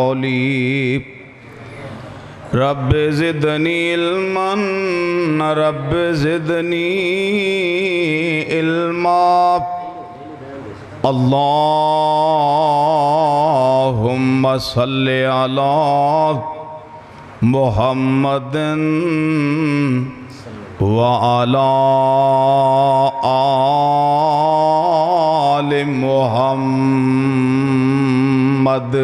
قولی رب زدنی علما رب زدنی علما اللہم صلی علی محمد وعلی آل محمد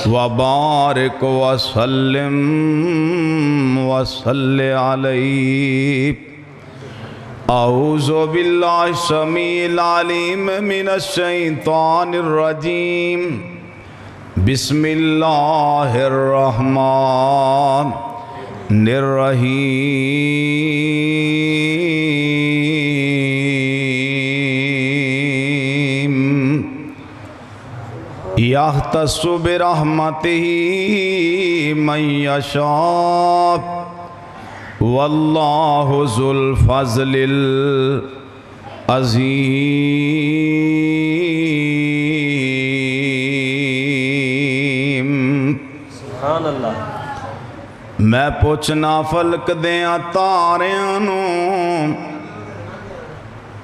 وبارک وسلم وصلی علیہ اعوذ باللہ السمیع العلیم من الشیطان الرجیم بسم اللہ الرحمن الرحیم یختص برحمتہ من یشاء واللہ ذو الفضل العظیم سبحان اللہ میں پوچھنا فلک دیاں تاریاں نو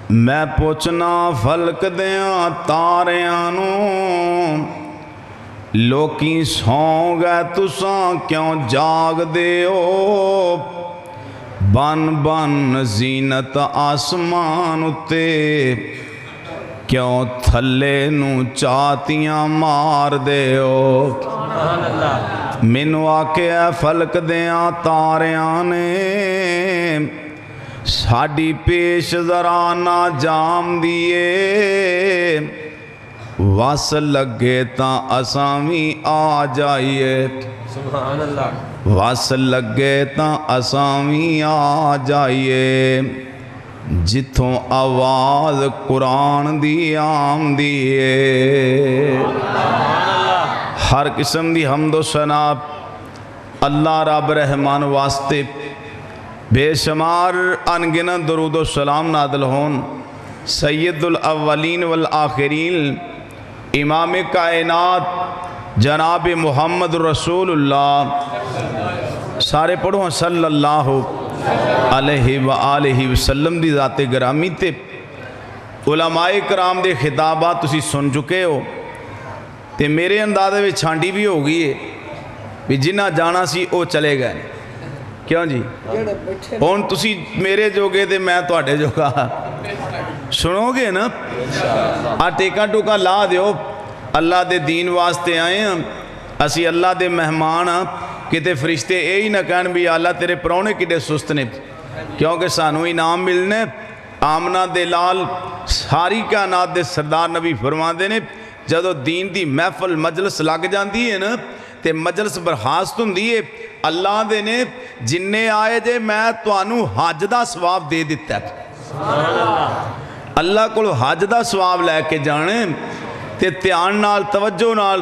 میں پوچھنا فلک دیاں تاریاں نو لوکی سوں گئے تساں کیوں جاگ دے ہو بن بن زینت آسمان اتے کیوں تھلے نو چاتیاں مار دے ہو مینو آکھیا فلک دیاں تاریاں نے ساڈی پیش ذرا نہ جام دیے وس لگے تاں اساں وی آ جائیے سبحان اللہ وس لگے تاں اساں وی آ جائیے جتھوں آواز قرآن دی آم دیے ہر قسم دی حمد و ثنا اللہ رب رحمان واسطے بے شمار انگنت درود و سلام نازل ہون سید الاولین والآخرین امام کائنات جناب محمد رسول اللہ سارے پڑھو صلی اللہ علیہ وآلہ وسلم دی ذات گرامی تے علماء کرام دے خطابات تسی سن چکے ہو تے میرے اندازے میں چھانڈی بھی ہو گئی ہے بھی جنہ جانا سی او چلے گئے کیوں جی ہون تسی میرے جوگے تے میں تواڈے جوگا سنو گے نا ٹیکا ٹوکا لا دیو اللہ دے دین واسطے آئے ہیں اسی اللہ دے مہمان ہاں کتے فرشتے ہی نہ کہن بھی اللہ تیرے پرونے کڈے سست نے کیونکہ سانو انعام ملنے آمنہ دے لال ساری کائنات دے سردار نبی فرماندے نے جدو دین دی محفل مجلس لگ جاندی ہے نا تے مجلس برخاست ہوندی ہے اللہ دے نے جننے آئے جے میں توانو حج دا ثواب دے دیتا ہے اللہ کو حج دا ثواب لے کے جانے تے دھیان نال توجہ نال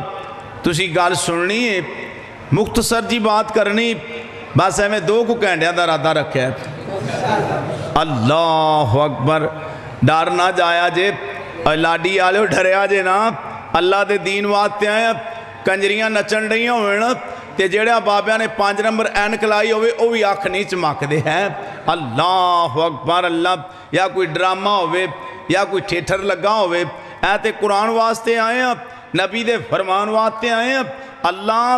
تسی گل سننی ہے مختصر جی بات کرنی بس میں دو کو کہنڈیاں دا ارادہ رکھا ہے اللہ اکبر ڈر نہ جایا جے لاڈی آلے ڈریا جے نا اللہ دے دین واسطے آئے کنجریاں نچن رہیاں ہوئے نا تے جڑے بابیاں نے 5 نمبر اینک لائی ہوئے او بھی آنکھ نہیں چمک دے ہیں اللہ اکبر اللہ یا کوئی ڈرامہ ہوئے یا کوئی تھیٹر لگا ہوئے اے تے قرآن واسطے آئے ہیں نبی دے فرمان واسطے آئے ہیں اللہ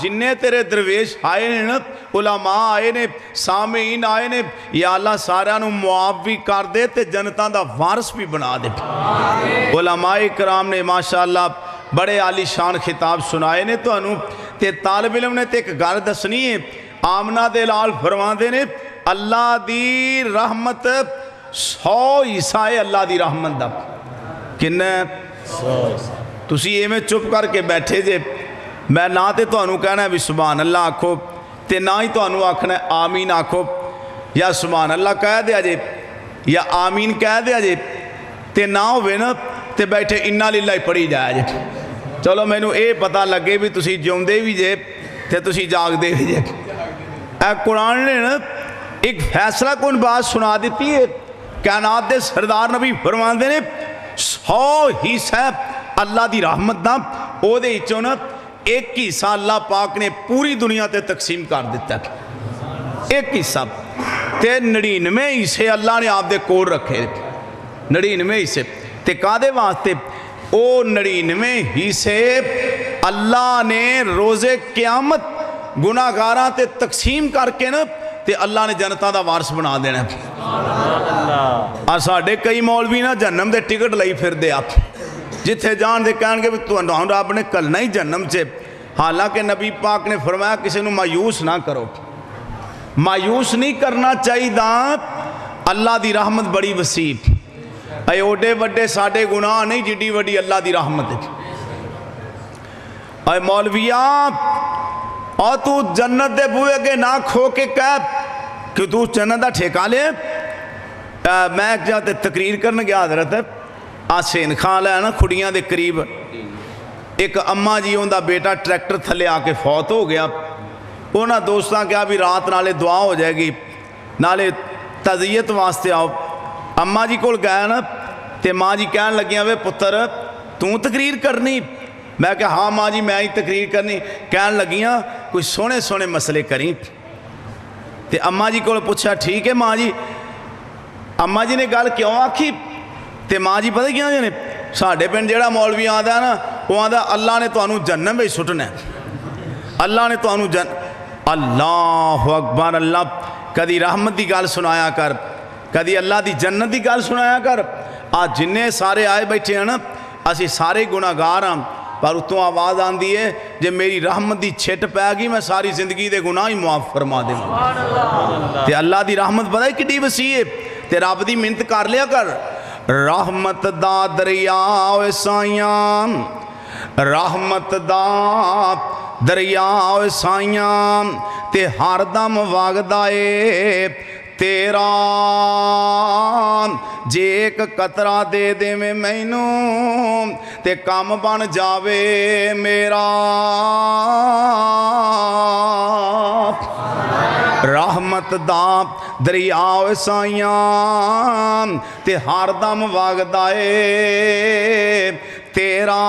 جننے تیرے درویش آئے نے علماء آئے نے سامعین آئے نے یا اللہ سارا نو معاف بھی کر دے تے جنتاں دا وارث بھی بنا دے علماء کرام نے ماشاءاللہ بڑے عالی شان خطاب سنائے نے تو انو تے طالب علم نے تے ایک گل دسنی ہے آمنہ دے لال فرمان دے نے اللہ دی رحمت 100 حصہ ہے اللہ دی رحمت دا کنے تسی یہ میں چپ کر کے بیٹھے جے میں نہ تے تو انو کہنا ہے بھی سبحان اللہ آکھو تے نہ ہی تو انو آکھنا ہے آمین آکھو یا سبحان اللہ کہہ دیا جے یا آمین کہہ دیا جے تے نہ ہوئے نا تے بیٹھے انہا للہ ہی پڑھی جائے جے چلو میں نو اے پتہ لگے بھی تسی جون دے بھی جے تے تسی جاگ دے بھی جے اے قرآن نے نا ایک فیصلہ کون بات سنا دیتی ہے کائنات دے سردار نبی فرمان دے نے 100 حصہ اللہ دی رحمت دا او دے اچھو نا ایک حصہ اللہ پاک نے پوری دنیا تے تقسیم کر دیتا ہے، ایک حصہ تے 99 حصے اللہ نے آپ دے کول رکھے، 99 حصے تے کادے واسطے؟ او 99 حصے اللہ نے روز قیامت گناہگاراں تے تقسیم کر کے نا تے اللہ نے جنتاں دا وارث بنا دینا ہے۔ اور ساڈے کئی مولوی نا جہنم دے ٹکٹ لئی پھر دے آپ جتھے جان دے کہن گے تہاڈا رب نے کلنا ہی جہنم سے، حالانکہ نبی پاک نے فرمایا کسی نو مایوس نہ کرو، مایوس نہیں کرنا چاہیے، اللہ دی رحمت بڑی وسیع، اے اوڈے وڈے ساڈے گناہ نہیں جڈی وڈی اللہ دی رحمت ہے۔ اے مولویاں اور تو جنت دے بوئے کے نہ کھو کے کہہ کہ تو جنت دا ٹھیکہ لے۔ میں ایک جاتے تقریر کرنے گیا حضرت آسین خان ہے نا کھڑیاں دے قریب، ایک اماں جی ان دا بیٹا ٹریکٹر تھلے آ کے فوت ہو گیا، انہاں دوستاں کیا بھی رات نالے دعا ہو جائے گی نالے تعزیت واسطے آؤ، اماں جی کول گیا نا تے ماں جی کہن لگیاں وے پتر تو تقریر کرنی؟ میں کہا ہاں ماں جی میں ہی تقریر کرنی، کہن لگیاں کوئی سونے سونے مسئلے کریں تے اماں جی کول پوچھا ٹھیک ہے ماں جی، اماں جی نے گل کیوں آکھی تے ماں جی پتہ کیا نے ساڈے پنڈ جیڑا مولوی آندا ہے نا وہ آندا اللہ نے تانوں جہنم وچ سٹنا ہے، اللہ نے تانوں اللہ اکبر، اللہ کدی رحمت دی گل سنایا کر، کدی اللہ دی جنت دی گل سنایا کر۔ آج جننے سارے آئے بیٹھے ہیں نا اسی سارے گناہگار ہاں، پر اتوں آواز آندی ہے جب میری رحمت دی چھٹ پہ گئی میں ساری زندگی دے گناہ ہی معاف فرما دے، تے اللہ دی رحمت پتہ ہے کتنی وسیع ہے، تے رب دی منت کر لیا کر، رحمت دا دریا اوے سائیاں، رحمت دا دریا اوے سائیاں تے ہر دم وگدا اے تیرا، جے ایک قطرہ دے دے میں مینوں تے کام بن جاوے میرا، رحمت دا دریا سائیاں تے ہر دم وگدا اے تیرا،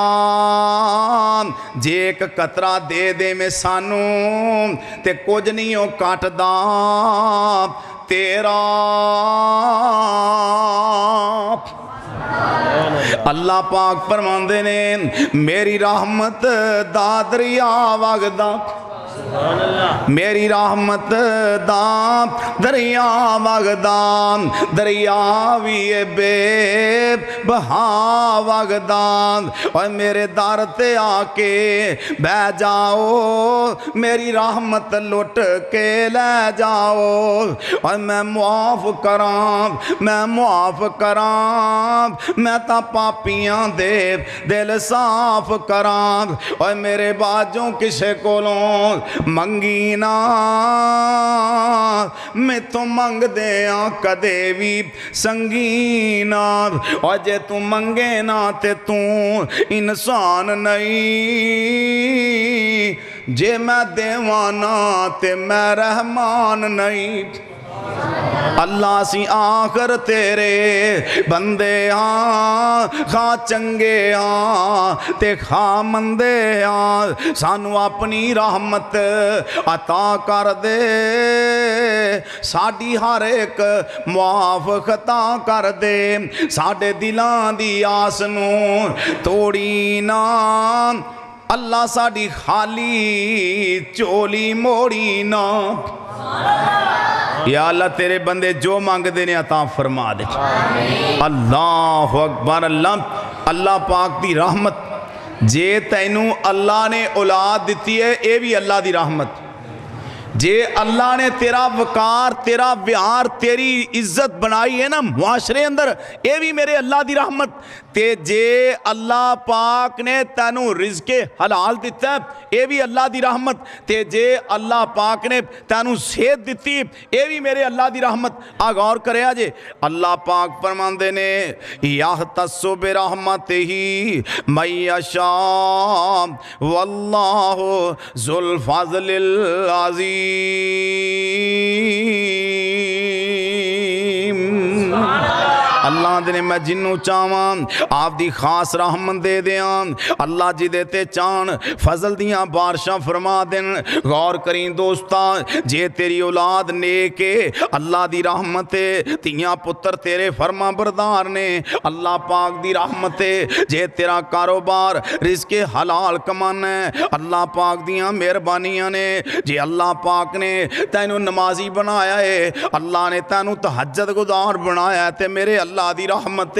جے ایک قطرہ دے دے میں سانوں تے کچھ نہیں ہو کٹدا تیرا۔ اللہ پاک فرماندے نے میری رحمت دا دریا وگدا، میری رحمت دا دریا وگدا، دریا بھی بے بہا وگدا، اور میرے در تے آ کے بہ جاؤ میری رحمت لٹ کے لے جاؤ، اور میں معاف کراں میں معاف کراں، میں تا پاپیاں دے دل صاف کراں، اور میرے باجوں کسے کولوں منگی نا میں تو منگ دیاں کدے بھی سنگینا، اور جے تو منگے نا تے تو انسان نہیں، جے میں دیوانا تے میں رحمان نہیں، اللہ سی آخر تیرے بندے ہاں، خواہ چنگے ہاں تے خواہ مندے ہاں، سانو اپنی رحمت عطا کر دے، ساڈی ہر ایک معاف خطا کر دے، ساڈے دلاں دی آس نو توڑی نا، اللہ ساڈی خالی چولی موڑی نا، یا اللہ تیرے بندے جو مانگ دینے عطا فرما دے۔ اللہ اکبر، اللہ پاک دی رحمت، جے تینوں اللہ نے اولاد دیتی ہے اے بھی اللہ دی رحمت، جے اللہ نے تیرا وقار تیرا ویار تیری عزت بنائی ہے نا معاشرے اندر اے بھی میرے اللہ دی رحمت، تے جے اللہ پاک نے تینوں رزق حلال دیتا ہے اے بھی اللہ دی رحمت، تے جے اللہ پاک نے تینوں صحت دیتی اے بھی میرے اللہ دی رحمت۔ غور کرے آجے اللہ پاک فرماندے نے یختص برحمتہ من یشاء واللہ ذو الفضل العظیم۔ اللہ دے میں جنوں چاواں آپ دی خاص رحمت دے دیاں اللہ جی دے تے چان فضل دیاں بارشاں فرما دین غور کریں دوستا جے تیری اولاد نیکے اللہ دی رحمت تیاں پتر تیرے فرما بردار نے اللہ پاک دی رحمت جے تیرا کاروبار رزق حلال کمانا ہے اللہ پاک دیاں مہربانیاں نے جے اللہ پاک نے تینوں نمازی بنایا ہے اللہ نے تینوں تہجد گزار بنایا ہے تے میرے اللہ دی رحمت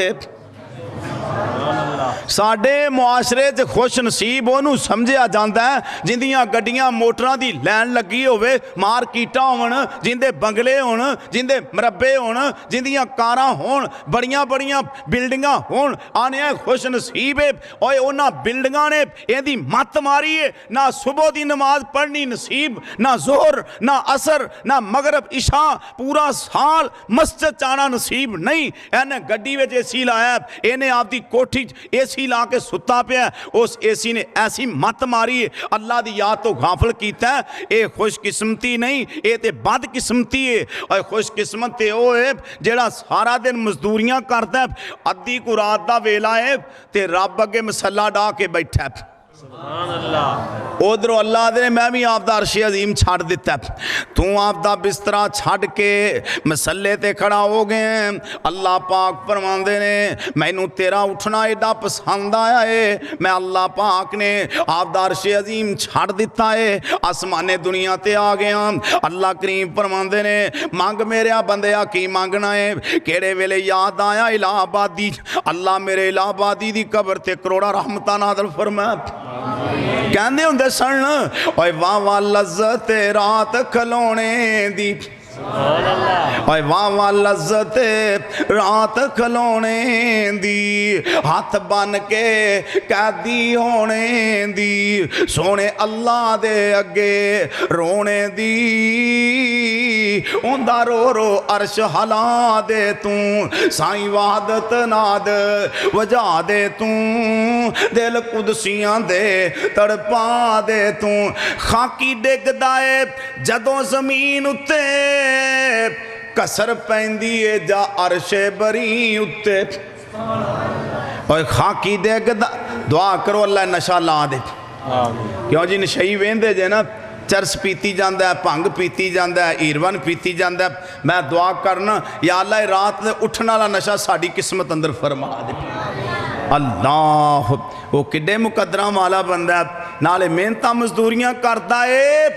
ساڈے معاشرے چ خوش نصیب انہوں سمجھیا جاندا ہے جندیاں گڈیاں موٹراں دی لین لگی ہوئے مارکیٹاں ہون جندے بنگلے ہون جندے مربے ہون جندیاں کاراں ہون بڑیاں بڑیاں بلڈنگاں ہون آنے خوش نصیب ہے اوے انہاں بلڈنگاں نے ایندی مت ماری ہے نہ صبح دی نماز پڑھنی نصیب نہ ظہر نہ عصر نہ مغرب عشاء پورا سال مسجد چانا نصیب نہیں اینے گڈی وچ اے سی لایا اینے آپ دی کوٹھی اے سی لا کے ستا پیا اس اے سی نے ایسی مت ماری ہے اللہ دی یاد تو غافل کیتا ہے اے خوش قسمتی نہیں اے تے بد قسمتی ہے اے خوش قسمت تے او ہے جیڑا سارا دن مزدوریاں کرتا ہے ادھی کو رات دا ویلا ہے تے رب اگے مسلح ڈا کے بیٹھا ہے سبحان اللہ ادھر اللہ دے میں بھی آپ دا عرش عظیم چھاڑ دیتا ہے تو آپ دا بسترہ چھاڑ کے مسلے تے کھڑا ہو گئے ہیں اللہ پاک فرماندے نے مینوں تیرا اٹھنا ایڈا پسند آیا ہے میں اللہ پاک نے آپ دا عرش عظیم چھاڑ دیتا ہے آسمان دنیا تے آ گیا اللہ کریم فرماندے نے مانگ میرے بندیا کی مانگنا ہے کیڑے ویلے یاد آیا الہ آبادی اللہ میرے الہ آبادی دی قبر تے کروڑا رحمتہ نازل فرمایا کہندے ہوندے سن اوے واہ واہ لذت رات کھلونے دی اوے واہ واہ لذت رات کھلونے دی ہاتھ بن کے قیدی ہونے دی سونے اللہ دے اگے رونے دی اوندا رو رو عرش ہلا دے توں سائیں وحدت ناد وجا دے توں دل قدسیاں دے تڑپا دے توں خاکی ڈگ دائے جدوں زمین اتے کسر پہندی ہے جا عرش بری اتے اور خاکی ڈگ دعا کرو اللہ نشہ لا دے کیوں جی نشہی ویندے جے نا چرس پیتی جاندہ ہے پانگ پیتی جاندہ ہے ایروان پیتی جاندہ ہے میں دعا کرنا یا اللہ رات اٹھنا لا نشہ ساڑی قسمت اندر فرما دے اللہ وہ کڈے مقدرہ والا بندہ ہے نالے محنتاں مزدوریاں کرتا ہے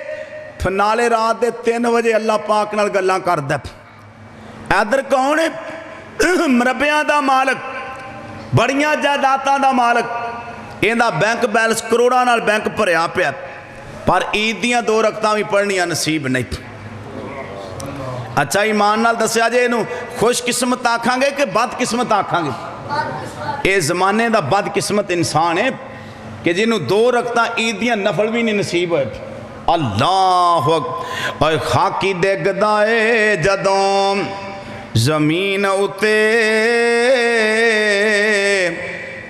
نالے رات دے 3 بجے اللہ پاک نال گلاں کردا ادھر کون ہے مربیاں دا مالک بڑیاں جائیداداں دا مالک ایندا بینک بیلنس کروڑاں نال بینک بھریا پیا پر عید دیاں 2 رکعتاں بھی پڑھنیاں نصیب نہیں اچھا ایمان نال دسیا جے اینوں خوش قسمت آکھاں گے کہ بد قسمت آکھاں گے اے زمانے دا بد قسمت انسان ہے کہ جنوں 2 رکعتاں عید دیاں نفل بھی نہیں نصیب ہوئے اللہ اے خاکی ڈگ دائے جدوں زمین اتے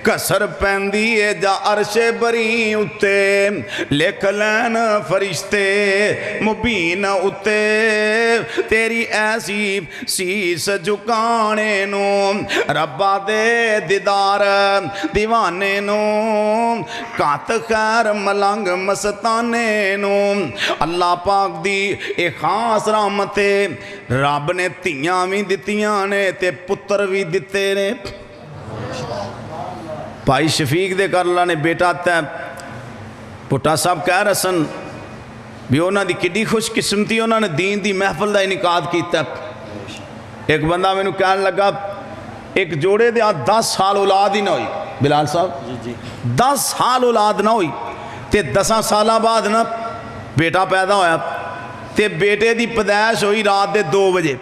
کسر پہندی ہے جا عرش بری اتے لکھ لین فرشتے مبین اتے تیری ایسی سیس جھکانے نو ربا دے دیدار دیوانے نو کات خیر ملنگ مستانے نو اللہ پاک دی ایک خاص رحمت رب نے تیاں بھی دتیاں نے تے پتر بھی دتے نے بھائی شفیق دے کر اللہ نے بیٹا تے پٹا صاحب کہہ رسن بھی انہاں دی کڈی خوش قسمتی انہاں نے دین دی محفل دا انعقاد کیتا ایک بندہ میں نے کہنے لگا ایک جوڑے دے 10 سال اولاد ہی نہ ہوئی بلال صاحب 10 سال اولاد نہ ہوئی تے 10 سالہ بعد نا بیٹا پیدا ہویا تے بیٹے دی پیدائش ہوئی رات دے 2 بجے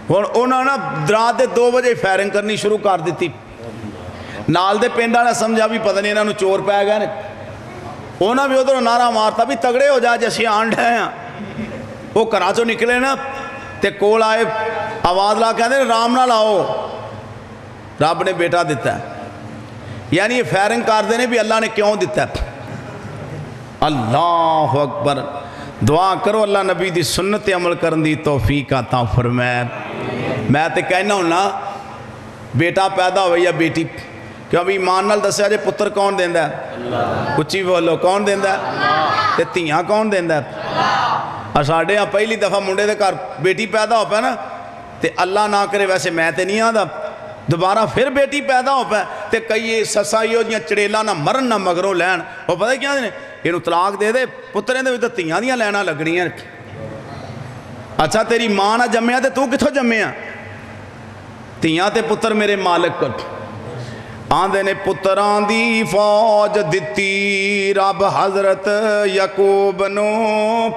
اور انہوں نے رات دے 2 بجے فائرنگ کرنی شروع کر دیتی نال دے پنڈا نے سمجھا بھی پتہ نہیں انہوں چور پہ گئے انہوں بھی ادھر نعرہ مارتا بھی تگڑے ہو جا جیسے آنڈ ہیں وہ کراچو نکلے نا تے کول آئے آواز لا کہتے ہیں رام نہ لاؤ رب نے بیٹا دیتا ہے یعنی یہ فائرنگ کر دینے بھی اللہ نے کیوں دیتا ہے اللہ اکبر دعا کرو اللہ نبی دی سنت عمل کرن دی توفیق عطا فرمائے मैं तो कहना हुन्ना बेटा पैदा होवे या बेटी, क्यों भी ईमान नाल दस्या जे पुत्र कौन देंदा है? उच्ची बोलो, कौन देंदा है? ते धीआं कौन देंदा है? साढ़े यहाँ पहली दफ़ा मुंडे दे घर बेटी पैदा हो पाए ना, तो अल्लाह ना करे, वैसे मैं तो नहीं आता, दोबारा फिर बेटी पैदा हो पाए तो कई सस्सां इहो जिहियां चड़ेलां ना मरन ना मगरों लैन, वो पता क्या ने इहनूं तलाक दे दे, पुत्तरें दे विच तां धीआं दियां लैनां लगणीਆਂ। अच्छा तेरी मां ना जम्मिया तो तू कित्थों जम्मिया? धीआं ते पुत्तर मेरे मालिक आंदे ने पुत्रां दी फौज दित्ती रब हज़रत याकूब नूं,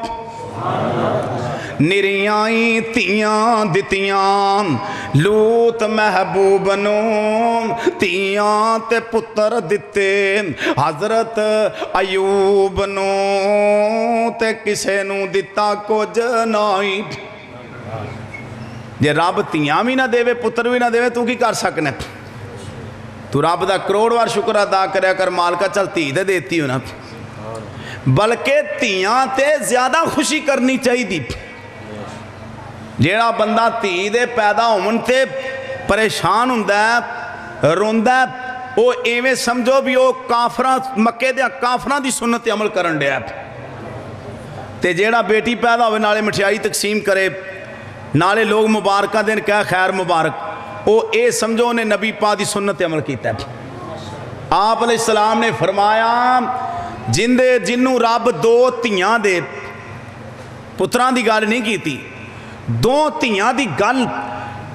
निरियाई धीआं दित्तियां लूत महबूब नूं, धीआं ते पुत्तर दिते हज़रत अयूब नूं, ते किसे नूं दिता कुछ नहीं। जे रब धीआं भी ना देवे पुत्तर भी ना देवे तू की कर सकना? तू रब का करोड़ बार शुक्र अदा करया कर, मालका चल धी तो देती हो ना, बल्कि धीआं ते ज़्यादा खुशी करनी चाहिए। जेड़ा बंदा धी दे पैदा होवन ते परेशान हुंदा है रोंदा है, वो इवें समझो भी वो काफरां मक्के दे काफरां दी सुन्नत अमल करन दिया। ते जेड़ा बेटी पैदा होवे नाले मठियाई तकसीम करे, नाले लोग मुबारकां देन कह खैर मुबारक, वो ये समझो उन्हें नबी पा दी सुन्नत अमल कीता। आप अलैहिस्सलाम ने फरमाया जिंदे जिन्नू रब दो धीआं दे, पुत्रां दी गल नहीं कीती, दो धीआं दी गल,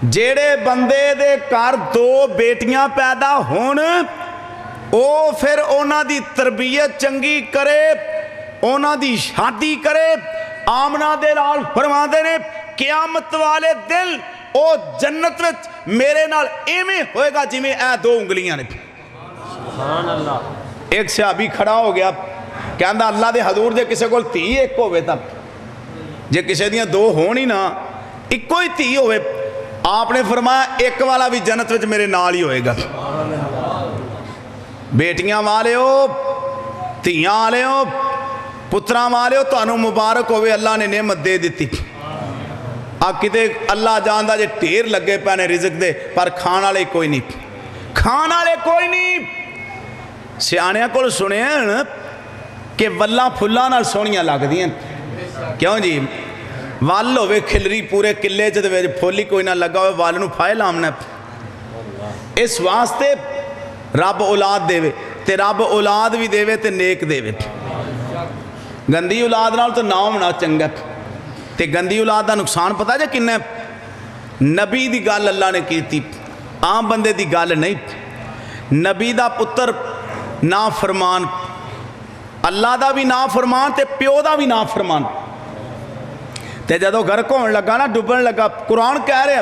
जेड़े बंदे दे घर दो बेटियां पैदा होन वो फिर उन्हां दी तरबियत चंगी करे, उन्हां दी शादी करे, आमना दे नाल फरमांदे ने क़यामत वाले दिन ओ जन्नत विच मेरे नाल इवें होएगा जिवें ए दो उंगलियां ने। सुभान अल्लाह। एक सहाबी खड़ा हो गया, कहंदा अल्लाह दे हजूर जे किसी कोल धी एक होवे तां, जे किसी दियां दो होण ही ना इक्को ही धी होवे, आपने फरमाया एक वाला भी जन्नत विच मेरे नाल ही होएगा। बेटियां वालिओ, धीआं वालिओ, पुत्रां वालिओ, तुहानूं मुबारक होवे, अल्लाह ने नेमत दे दित्ती। आ किते अल्लाह जानदा जे ढेर लगे पे ने रिज़क दे, पर खाण वाले कोई नहीं, खाण वाले कोई नहीं। सियाणियां कोल सुनिया कि वल्लां फुल्लां नाल सोहणियां लगदियां, क्यों जी? वल होवे खिलरी पूरे किले च ते फुल ही कोई ना लगा होवे, वल नूं फाहे लामना। इस वास्ते रब औलाद देवे, ते रब औलाद भी देवे ते नेक देवे। गंदी औलाद नाल तो ना होना चंगा, ते गंदी औलाद का नुकसान पता जे किन्ना? नबी दी गल अल्लाह ने कीती, आम बंदे दी गल नहीं। नबी दा पुत्र ना फरमान, अल्लाह दा भी ना फरमान ते प्यो दा भी ना फरमान। ते जदों गर्क होने लगा ना, डुबन लगा, कुरान कह रहा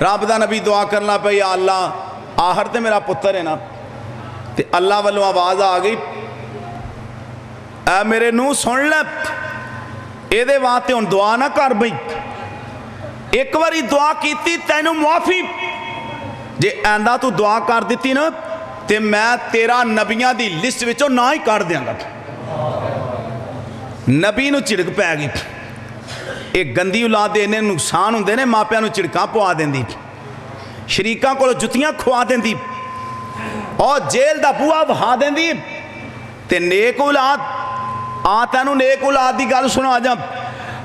रब दा नबी दुआ करना पे, या अल्लाह आहर ते मेरा पुत्र है ना, ते अल्लाह वालों आवाज़ आ गई, ऐ मेरे नूं सुन ले, ਇਹਦੇ ਵਾਸਤੇ ਹੁਣ दुआ ना कर बई, एक बारी दुआ की तैनू मुआफ़ी, जे ऐंदा तू दुआ कर दी ना तो मैं तेरा नबियां की लिस्ट विचों ना ही कढ़ देंगा। नबी नूं झिड़क पै गई। एक गंदी औलाद दे इन्ने नुकसान हुंदे ने, मापियां नूं झिड़कां पवा देंदी, शरीकां कोलों जुत्तियां खुआ देंदी, और जेल दा बूहा वहा देंदी। ते नेक औलाद आ तैनूं नेक औलाद की गल सुना जा।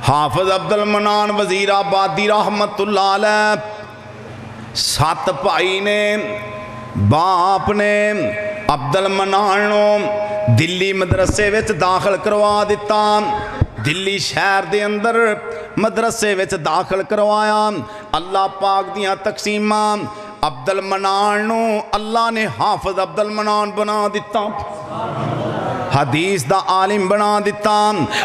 हाफिज अब्दुल मनान वजीर आबादी रहमतुल्लाह अलैह, 7 भाई ने, बाप ने अब्दुल मनान नूं दिल्ली मदरसे विच दाखिल करवा दिता, दिल्ली शहर दे अंदर मदरसे विच दाखिल करवाया। अल्लाह पाक दियां तकसीमां, अब्दुल मनान नूं अल्लाह ने हाफिज अब्दुल मनान बना दिता, हदीस दा आलिम बना दिता।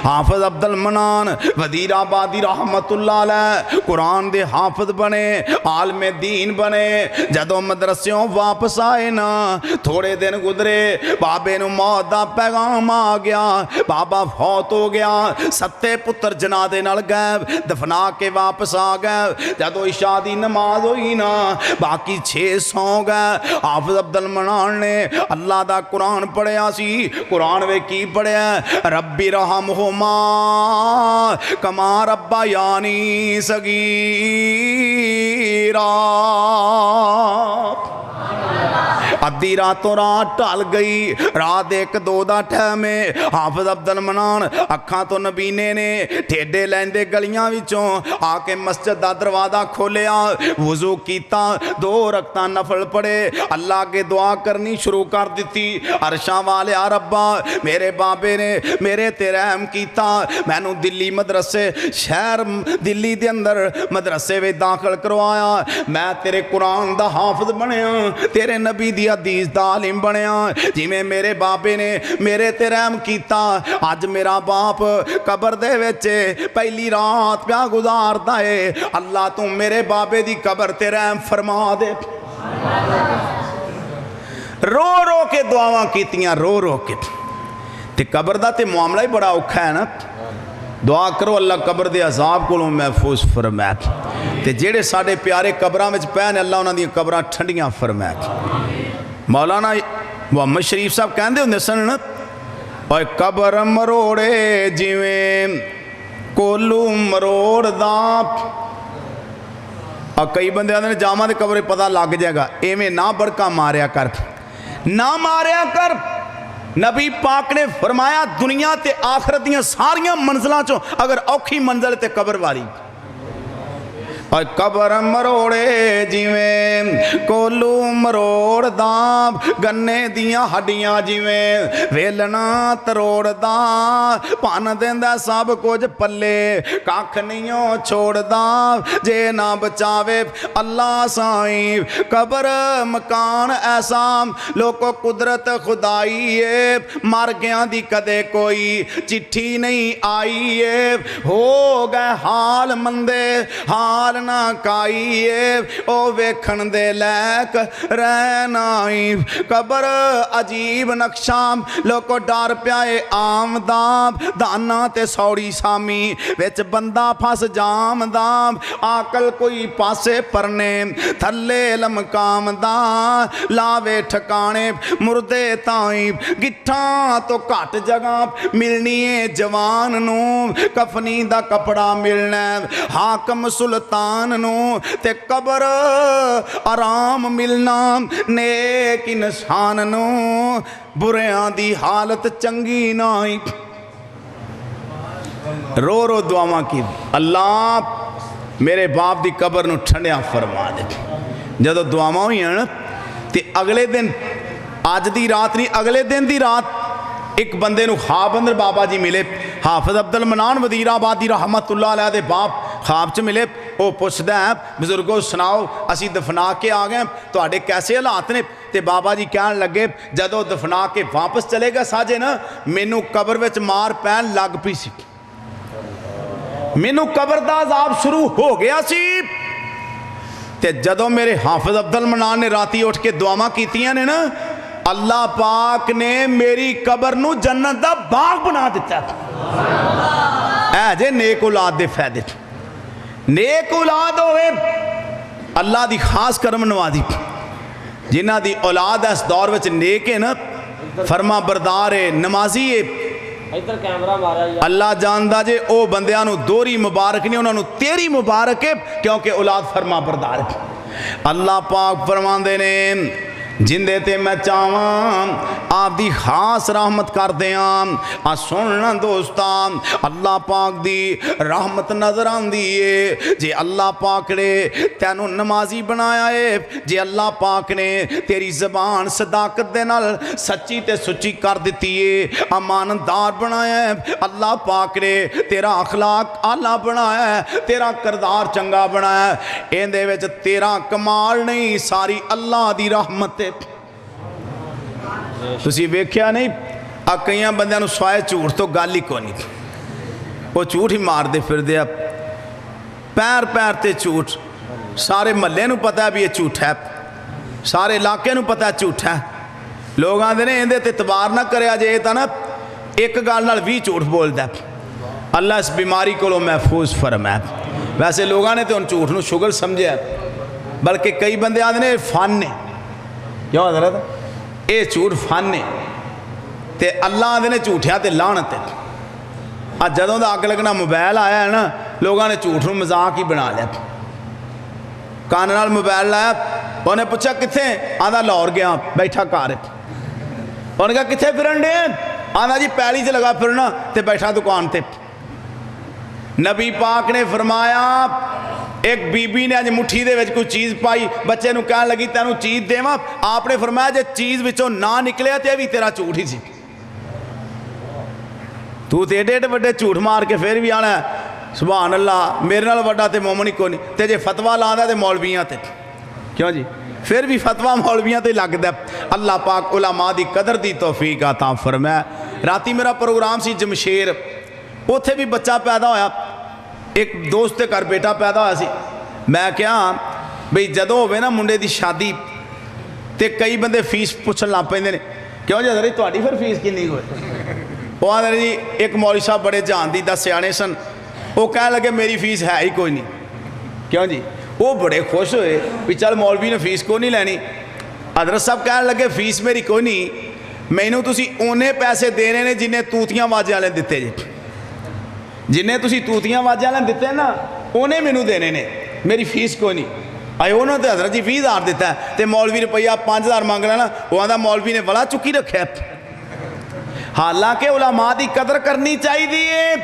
हाफिज अब्दुल मनान वजीर आबादी रहमतुल्लाह अलैह कुरान दे हाफिज बने, आलमे दीन बने। जदों मदरसियों वापस आए ना, थोड़े दिन गुजरे, बाबे नूं मौत दा पैगाम आ गया, बाबा फौत हो गया। 7 पुत्र जनादे नाल गए, दफना के वापस आ गए। जदों इशा दी नमाज होई ना, बाकी 6 सौ गए। हाफिज अब्दुल मनान ने अल्लाह दा कुरान पढ़िया सी, कुरान कुरान वे की पढ़िया रब्बी रहमहुमा कमा रब्बायानी सगीरा। अद्धी रातों रात ढल गई, रात 1-2 दा टाइम है। हाफिज अब्दुल मनान अखां तो नबीने ने ठेडे लैंदे गलियां विचों आके मस्जिद दा दरवाजा खोलिया, वुजू कीता, 2 रकतां नफल पढ़े, अल्लाह के दुआ करनी शुरू कर दी। अरशां वाले रब्बा मेरे बाबे ने मेरे ते रहम कीता, मैनू दिल्ली मदरसे शहर दिल्ली दे अंदर मदरसे में दाखिल करवाया, मैं तेरे कुरान दा हाफिज बनया, तेरे नबी दी हदीस दा आलिम बनया। जिवें मेरे बाबे ने मेरे ते रहम कीता, अज मेरा बाप कबर दे विच पहली रात क्या गुजारदा है। अल्लाह तू मेरे बाबे दी कबर ते रहम फरमा दे। रो रो के दुआवां कीतियां, रो रो के। ते कबर दा ते मामला ही बड़ा औखा है ना। दुआ करो अल्लाह कबर दे अजाब कोलों महफूज फरमाए, ते जेड़े साडे प्यारे कबरां विच पै ने अल्लाह उन्हां दी कबरां ठंडियां फरमाए। मौलाना मुहम्मद शरीफ साहब कहते होंदे सन, ओए कबर मरोड़े जिवें कोलू मरोड़दा। कई बंदे आंदे ने जावां ते कबर पता लग जाएगा, एवें ना बड़का मारिया कर, ना मारिया कर। नबी पाक ने फरमाया दुनिया ते आखरत दियां सारियां मंजिलां चों अगर औखी मंजिल ते कबर वाली। और कबर मरोड़े जिवें कोलू मरोड़दा, गन्ने दियां हड्डियां जिवें वेलना तरोड़दा, भन देंदा सब कुछ पल्ले कख नहीं छोड़दा, जे ना बचावे अल्लाह साईं कबर मकान ऐसा। लोको कुदरत खुदाई है, मर गया दी कदे कोई चिट्ठी नहीं आई है। हो गए हाल मंदे हाल ना काईए, ओ वेखण दे लैक रहनाई। कबर अजीब नक्शा, लोको डर प्याए आमदा, दाना ते सौड़ी सामी विच बंदा फस जामदा। आकल कोई पासे परने थल्ले लमकामदा, लावे ठिकाने मुर्दे ताई। गिट्ठा तो घट जगह मिलनी है जवान नू, कफनी दा कपड़ा मिलना हाकम सुल्तान नू, ते कबर आराम मिलना नेक इंसान नू। बुरियां दी हालत चंगी नाई। रो रो दुआवां की अल्लाह मेरे बाप दी कबर नू ठंडिया फरमा दे। जदों दुआवां होईयां ते अगले दिन, अज दी रात नहीं अगले दिन दी रात, एक बंदे नू ख्वाब अंदर बाबा जी मिले। हाफिज अब्दुल मनान वजीराबादी रहमतुल्लाह अलैह दे बाप ख्वाब च मिले। वो पुछदा है बजुर्गो सुनाओ असी दफना के आ गए, तुहाडे कैसे हालात ने? ते बाबा जी कहन लगे जदों दफना के वापस चले गए साजे ना, मैनू कबर विच मार पैन लग पई सी, मैनू कबर दा अजाब शुरू हो गया सी। ते जदों मेरे हाफिज अब्दुल मनान ने राती उठ के दुआवां कीतियां ने ना, अल्लाह पाक ने मेरी कबर नू जन्नत दा बाग बना दिता। ऐ जे नेक औलाद दे फायदे। नेक औलाद होवे अल्लाह दी खास करम नवाजी, जिन्हां दी औलाद इस दौर विच नेक है ना, फरमा बरदार है, नमाजी है, इधर कैमरा मारा यार। अल्लाह जानदा जे ओ बंदियां नू दोहरी मुबारक नहीं, उन्हां नू तेरी मुबारक है, क्योंकि औलाद फरमा बरदार है। अल्लाह पाक फरमांदे ने जिंदे ते मैं चावां आपदी खास रहमत कर दियां। आ सुनना दोस्ता, अल्लाह पाक दी रहमत नजर आंदी है। जे अल्लाह पाक ने तैनू नमाजी बनाया है, जे अल्लाह पाक ने तेरी जबान सदाकत दे नाल सच्ची ते सुच्ची कर दिती है, अमानतदार बनाया है, अल्लाह पाक ने तेरा अखलाक आला बनाया है, तेरा किरदार चंगा बनाया है। इहदे विच तेरा कमाल नहीं, सारी अल्लाह दी रहमत। तुसी वेख्या नहीं आ कई बंदियां नूं स्वाए झूठ तो गल ही कोई नहीं, वो झूठ ही मारते फिरदे आ, पैर पैर ते झूठ। सारे महल्ले नूं पता भी ये झूठा है, सारे इलाके नूं पता झूठा है। लोग आंदे ने इहदे ते इतबार ना करिया जे तां ना एक गल नाल 20 झूठ बोलदा। अल्लाह इस बीमारी कोलों महफूज फरमाए। वैसे लोगों ने तो हुण झूठ नूं शुगर समझिया, बल्कि कई बंदे आंदे ने फन ने, क्यों हज़रत ये झूठ फन है। تے اللہ آدھے نے جھوٹیاں تے لعنت ہے۔ جدوں دا اگ لگنا موبائل آیا ہے نا، لوگوں نے جھوٹ نوں مذاق ہی بنا لیا۔ کان نال موبائل لایا، انہیں پوچھا کتھے؟ آدھا لاہور گیا، بیٹھا گھر۔ انہوں نے کہا کتھے پھرن ڈے؟ آدھا جی پیلی سے لگا پھرنا تے بیٹھا دکان تے۔ نبی پاک نے فرمایا ایک بی بی نے اج مٹھی دے وچ کوئی چیز پائی، بچے نوں کہن لگی تینوں چیز دیواں، آپ نے فرمایا جے چیز وچوں نہ نکلیا تے بھی تیرا جھوٹ ہی سی۔ تو تے ایڈے وڈے جھوٹ مار کے پھر بھی آنا ہے سبحان اللہ میرے نال وڈا تے مومن ہی کوئی نہیں، تے جے فتویٰ لاندا تے مولویاں تے، کیوں جی پھر بھی فتویٰ مولویاں تے لگدا ہے۔ اللہ پاک علماء دی قدر دی توفیق عطا فرمائے۔ راتی میرا پروگرام سی جمشیر، اوتھے بھی بچہ پیدا ہویا، ایک دوست کے گھر بیٹا پیدا ہوا سی۔ میں کہا بھئی جدوں ہوئے نا منڈے دی شادی تے کئی بندے فیس پوچھن لگ پیندے نے، کیوں جی حضرت تہاڈی پھر فیس کنی ہوئے؟ وہ آدھے جی ایک مولوی صاحب بڑے جان دی 10 سیانے سن، وہ کہنے لگے میری فیس ہے ہی کوئی نہیں، کیوں جی؟ وہ بڑے خوش ہوئے بھی چل مولوی نے فیس کو نہیں لینی۔ حضرت صاحب کہنے لگے فیس میری کوئی نہیں، مینوں تسی اونے پیسے دینے نے جنہیں توتیاں واجے والے دتے جی، جنہیں تسی توتیاں واجے والے دتے نا اونے مینوں دینے نے، میری فیس کوئی نہیں۔ آئے انہوں نے حضرت جی 20,000 دیتا ہے تے مولوی روپیہ 5,000 مانگ لینا، وہ آدھا مولوی نے بڑا چکی رکھا ہے۔ حالانکہ علماء دی قدر کرنی چاہیے دیئے۔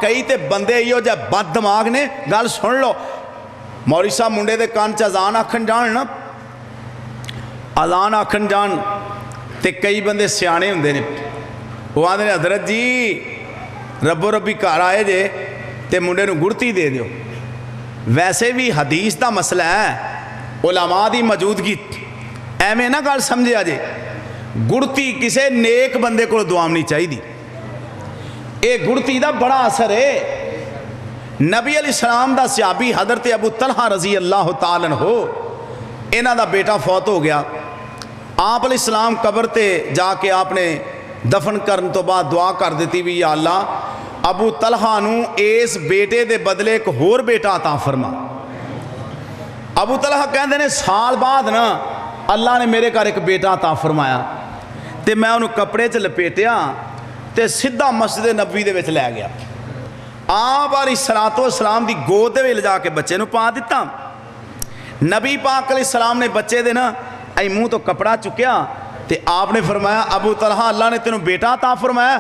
کئی تے بندے ہی ہو جائے بد دماغ نے، گل سن لو مولوی صاحب منڈے دے کان چ اذان آکھن جان نا، اذان آکھن جان تے کئی بندے سیانے ہوندے نے، وہ آدھے حضرت جی ربو ربی گھر آئے جے تے منڈے نوں گڑتی دے دیو۔ ویسے بھی حدیث دا مسئلہ ہے علماء دی موجودگی، ایویں نہ گل سمجھے جے گڑتی کسے نیک بندے کو دعامنی چاہیے دی۔ اے گڑتی دا بڑا اثر ہے۔ نبی علیہ السلام دا صحابی حضرت ابو طلحہ رضی اللہ تعالیٰ عنہ، انہاں دا بیٹا فوت ہو گیا۔ آپ علیہ السلام قبر تے جا کے آپ نے دفن کرن تو بعد دعا کر دیتی بھی یا اللہ ابو طلحہ نوں اس بیٹے دے بدلے ایک ہور بیٹا عطا فرما۔ ابو طلحہ کہندے نے سال بعد نا اللہ نے میرے گھر ایک بیٹا عطا فرمایا تے میں انہوں کپڑے چ لپیٹیا تے سدھا مسجد نبوی دے وچ لے گیا۔ آپ علیہ السلام دی گود دے وچ جا کے بچے نوں پا دیتا۔ نبی پاک علیہ السلام نے بچے دے نا اے منہ تو کپڑا چکیا تے آپ نے فرمایا ابو طلحہ اللہ نے تینوں بیٹا عطا فرمایا۔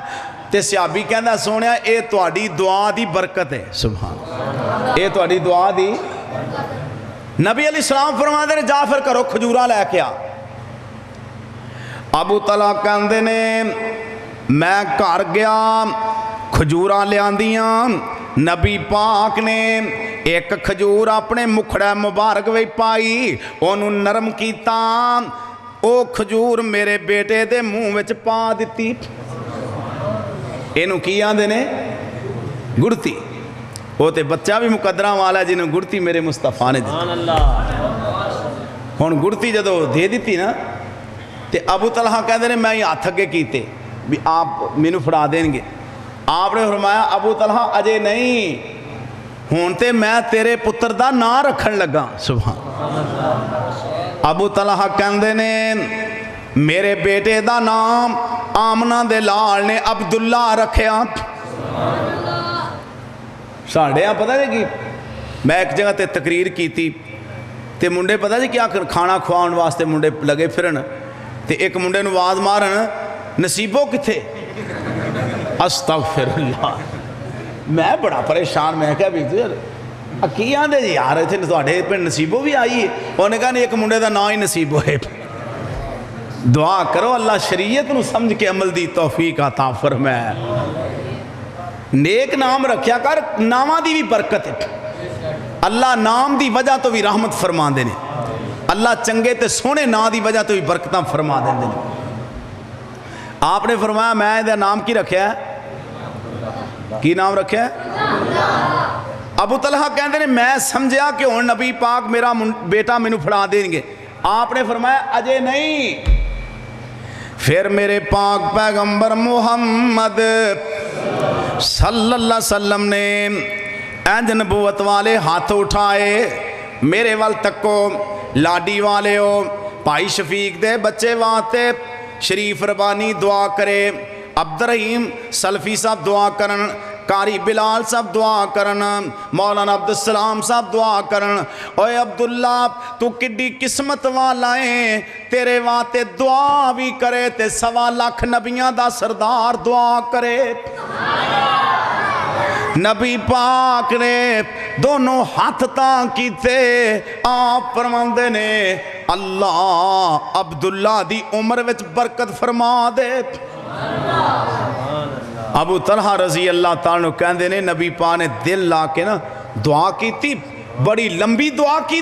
تے صحابی کہندا سونیا اے تہاڈی دعا دی برکت ہے، سبحان اے تہاڈی دعا دی۔ نبی علیہ السلام فرماندے نے جا پھر کرو کھجوراں لے کے آ۔ ابو طلحہ کہندے نے میں گھر گیا کھجوراں لیاندیاں، نبی پاک نے ایک کھجور اپنے مکھڑا مبارک وچ پائی، اونوں نرم کیتا، او کھجور میرے بیٹے دے منہ وچ پا دتی۔ اینوں کی آندے نے گڑتی۔ وہ تے بچہ بھی مقدرہ والا جنہوں گڑتی میرے مصطفیٰ نے دی۔ ہن گڑتی جدو دے دیتی نا تے ابو طلحہ کہندے نے میں ہی ہاتھ اگے کیتے بھی آپ مینوں پھڑا دیں گے۔ آپ نے فرمایا ابو طلحہ اجے نہیں، ہون تے میں تیرے پتر دا نام رکھن لگا، سبحان۔ ابو طلحہ کہندے نے میرے بیٹے دا نام آمنہ دے لال نے عبداللہ رکھیا۔ ساڑھے ہاں پتہ جی کی میں ایک جگہ تے تقریر کی تھی تے منڈے پتہ جی کیا کھانا کھواؤن واسطے منڈے لگے پھرن تے ایک منڈے نو آواز مارن نصیبو کتھے؟ استغفر اللہ۔ میں بڑا پریشان، میں کہا بھی کی آندے جی یار اتنے تواڈے پنڈ نصیبو بھی آئی ہے؟ انہوں نے کہا نہیں ایک منڈے دا نا ہی نصیبو ہے۔ دعا کرو اللہ شریعت نو سمجھ کے عمل دی توفیق عطا فرمائے۔ نیک نام رکھیا کر، نامہ دی بھی برکت ہے۔ اللہ نام دی وجہ تو بھی رحمت فرما دینے، اللہ چنگے تے سونے نا دی وجہ تو بھی برکتاں فرما دینے۔ آپ نے فرمایا میں دے نام کی رکھیا ہے؟ کی نام رکھیا ہے؟ ابو طلحہ کہندے نے میں سمجھیا کہ ہن نبی پاک میرا بیٹا مینوں پھڑا دیں گے۔ آپ نے فرمایا اجے نہیں۔ پھر میرے پاک پیغمبر محمد صلی اللہ علیہ وسلم نے اینج نبوت والے ہاتھ اٹھائے، میرے وال تکو لاڈی والے ہو، بھائی شفیق دے بچے واسطے शरीफ रबानी दुआ करे, अब्दुल रहीम सलफी साहब दुआ करन, कारी बिलाल साहब दुआ करन, मौलाना अब्दुल सलाम साहब दुआ करन। ओए अब्दुल्ला तू किड्डी किस्मत वाला है, तेरे वास्ते दुआ भी करे ते 1.25 लाख नबियां दा सरदार दुआ करे। नबी पाक ने दोनों हाथ तां कीते, आप फरमांदे ने अल्लाह अब्दुल्ला दी उम्र विच बरकत फरमा दे। अबू तलहा रजी अल्लाह ताला कहते ने नबी पा ने दिल ला के ना दुआ की, बड़ी लंबी दुआ की,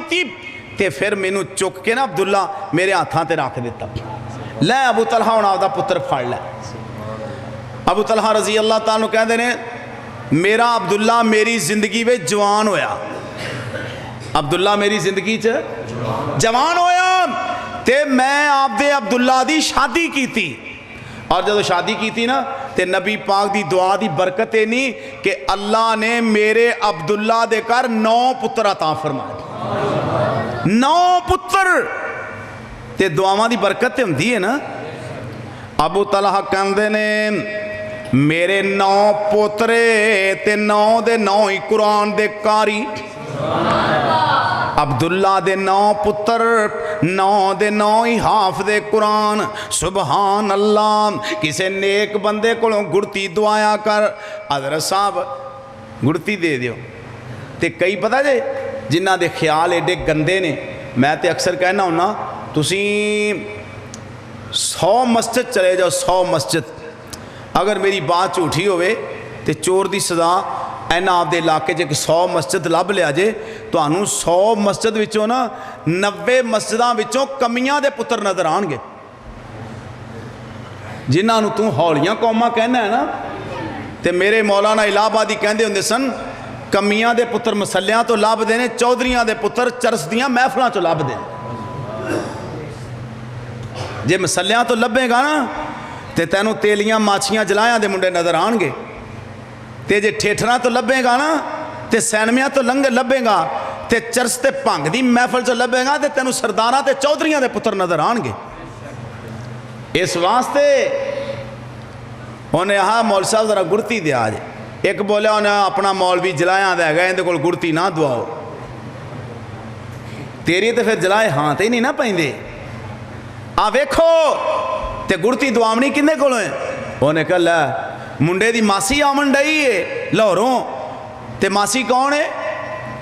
ते फिर मैनू चुक के ना अब्दुल्ला मेरे हाथों ते रख दिता, लै अबू तलहा हुण आपदा पुत्र फड़ लै। अबू तलहा रजी अल्लाह ताला कहते ने मेरा अब्दुल्ला मेरी जिंदगी में जवान होया, अब्दुल्ला मेरी जिंदगी च जवान होया, ते मैं आपदे अब्दुल्ला दी शादी की थी। और जब शादी की थी ना ते नबी पाक दी दुआ दी बरकत है नहीं कि अल्लाह ने मेरे अब्दुल्ला दे घर 9 पुत्र अता फरमाए, 9 पुत्र, ते दुआवां दी बरकत ते हुंदी है ना। अबू तलहा कहंदे ने मेरे 9 पोतरे ते 9 दे 9 ही कुरान दे कारी, अब्दुल्ला दे 9 पुत्र 9 दे 9 ही हाफिज़े कुरान। सुबहान अल्लाह। किसी नेक बंदे कोलों गुड़ती दुआया कर, हज़रत साहब गुड़ती दे दियो, ते कई पता जे जिन्हां दे ख्याल एडे गंदे ने, मैं ते अक्सर कहना हुन्ना तुसीं 100 मस्जिद चले जाओ, 100 मस्जिद, अगर मेरी बात झूठी होवे तो चोर की सज़ा इन्ना आपके इलाके 100 मस्जिद लभ लिया जे, तो 100 मस्जिद विचों ना 90 मस्जिदां विचों कमियां दे पुत्र नज़र आउणगे, जिन्हां तू हौलियां कौमां कहना है ना। तो मेरे मौलाना इलाहाबादी कहते होंदे सन कमियां दे पुत्र मसलियां तो लभदे ने, चौधरियां दे पुत्र चरस दियां महफलों चों लभदे ने। जे मसलियां तो लभेगा ना ते तैनूं तेलियां माछियां जलायां दे मुंडे नज़र आउणगे, ते जे ठेठरां तो लभेगा ना ते सैनमियां तो लभेगा, ते चरस ते भंग दी महफल च लभेगा ते तैनूं सरदारां ते चौधरियां दे पुत्र नज़र आउणगे। इस वास्ते उन्हें आहा मौल साहब जरा गुड़ती दे आज, एक बोलिया उन्हें अपना मौलवी जलाया दा है, इहदे कोल गुड़ती ना दवाओ, तेरी तो फिर जलाए हाथ ही नहीं ना पैंदे। आ वेखो ते गुड़ती दुआवनी किन्ने कोलों है? उन्हें कहा लै मुंडे दी मासी आमन डई है लाहौरों, ते मासी कौन है?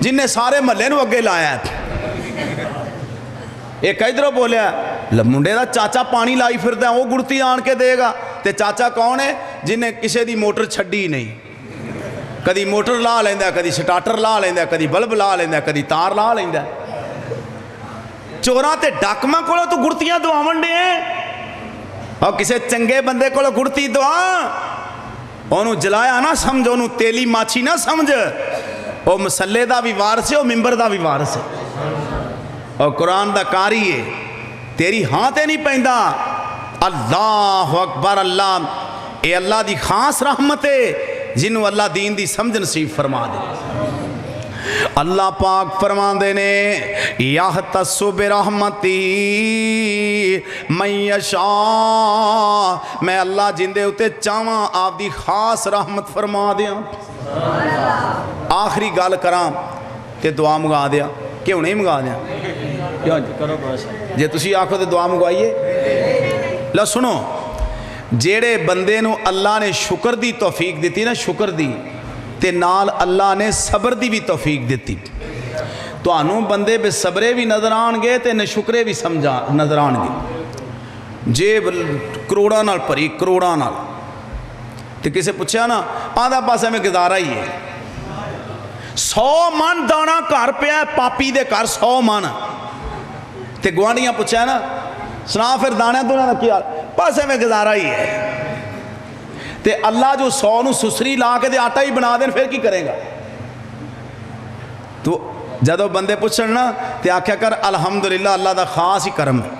जिन्हें सारे महल्ले नूं अगे लाया। एक इधरों बोलिया मुंडे दा चाचा पानी लाई फिरदा, वो गुड़ती आन के देगा। ते चाचा कौन है? जिन्हें किसी दी मोटर छड्डी नहीं, कदी मोटर ला लैंदा, कदी स्टार्टर ला लैंदा, कदी बल्ब ला लैंदा, कदी तार ला लैंदा। चोरां ते डाकमां कोलों तू गुड़तियां दवावन दे, और किसी चंगे बंदे कोलों गुड़ती दवा, ओनू जलाया ना समझ, ओनू तेली माछी ना समझ, वो मसले का भी वारस है, वो मिंबर का भी वारस है, और कुरान का कारी है, तेरी हाँ ते नहीं पैंदा। अल्लाह अकबर। अल्लाह ये अल्लाह की खास रहमत है, जिन्हों अल्लाह दीन की समझ नसीब फरमा दे। अल्लाह पाक फरमांदे ने यहतस्सु बिरहमती मैयशा, मैं अल्लाह जिंदे उते चाहवां आपदी खास रहमत फरमा दियां। आखिरी गल करां ते दुआ मंगा दिया, क्यों नहीं मंगा दिया? क्यों करो बस, जे तुसी आखो तो दुआ मंगवाइए। लो सुनो, जेड़े बंदे नूं अल्लाह ने शुक्र दी तौफीक दी ना, शुक्र दी ते नाल अल्लाह ने सबर दी भी तौफीक दी। तुहानू बंदे बेसबरे भी नज़र आएंगे ते नशुकरे भी समझा नज़र आएंगे। जेब करोड़ां नाल भरी, करोड़ां नाल, ते किसे पूछा ना आधा पासे में गुजारा ही है। 100 मन दाना घर पिया पापी दे घर, 100 मन, ते गुआढ़ियां पूछा ना सुना फिर दाने दूना का क्या पासे में गुजारा ही है। ते अल्लाह जो 100 नूं सुसरी ला के आटा ही बना देन, फिर की करेगा? तो जदों बंदे पुछण ना ते आख्या कर अलहमदुलिल्लाह, अल्लाह का खास ही करम है।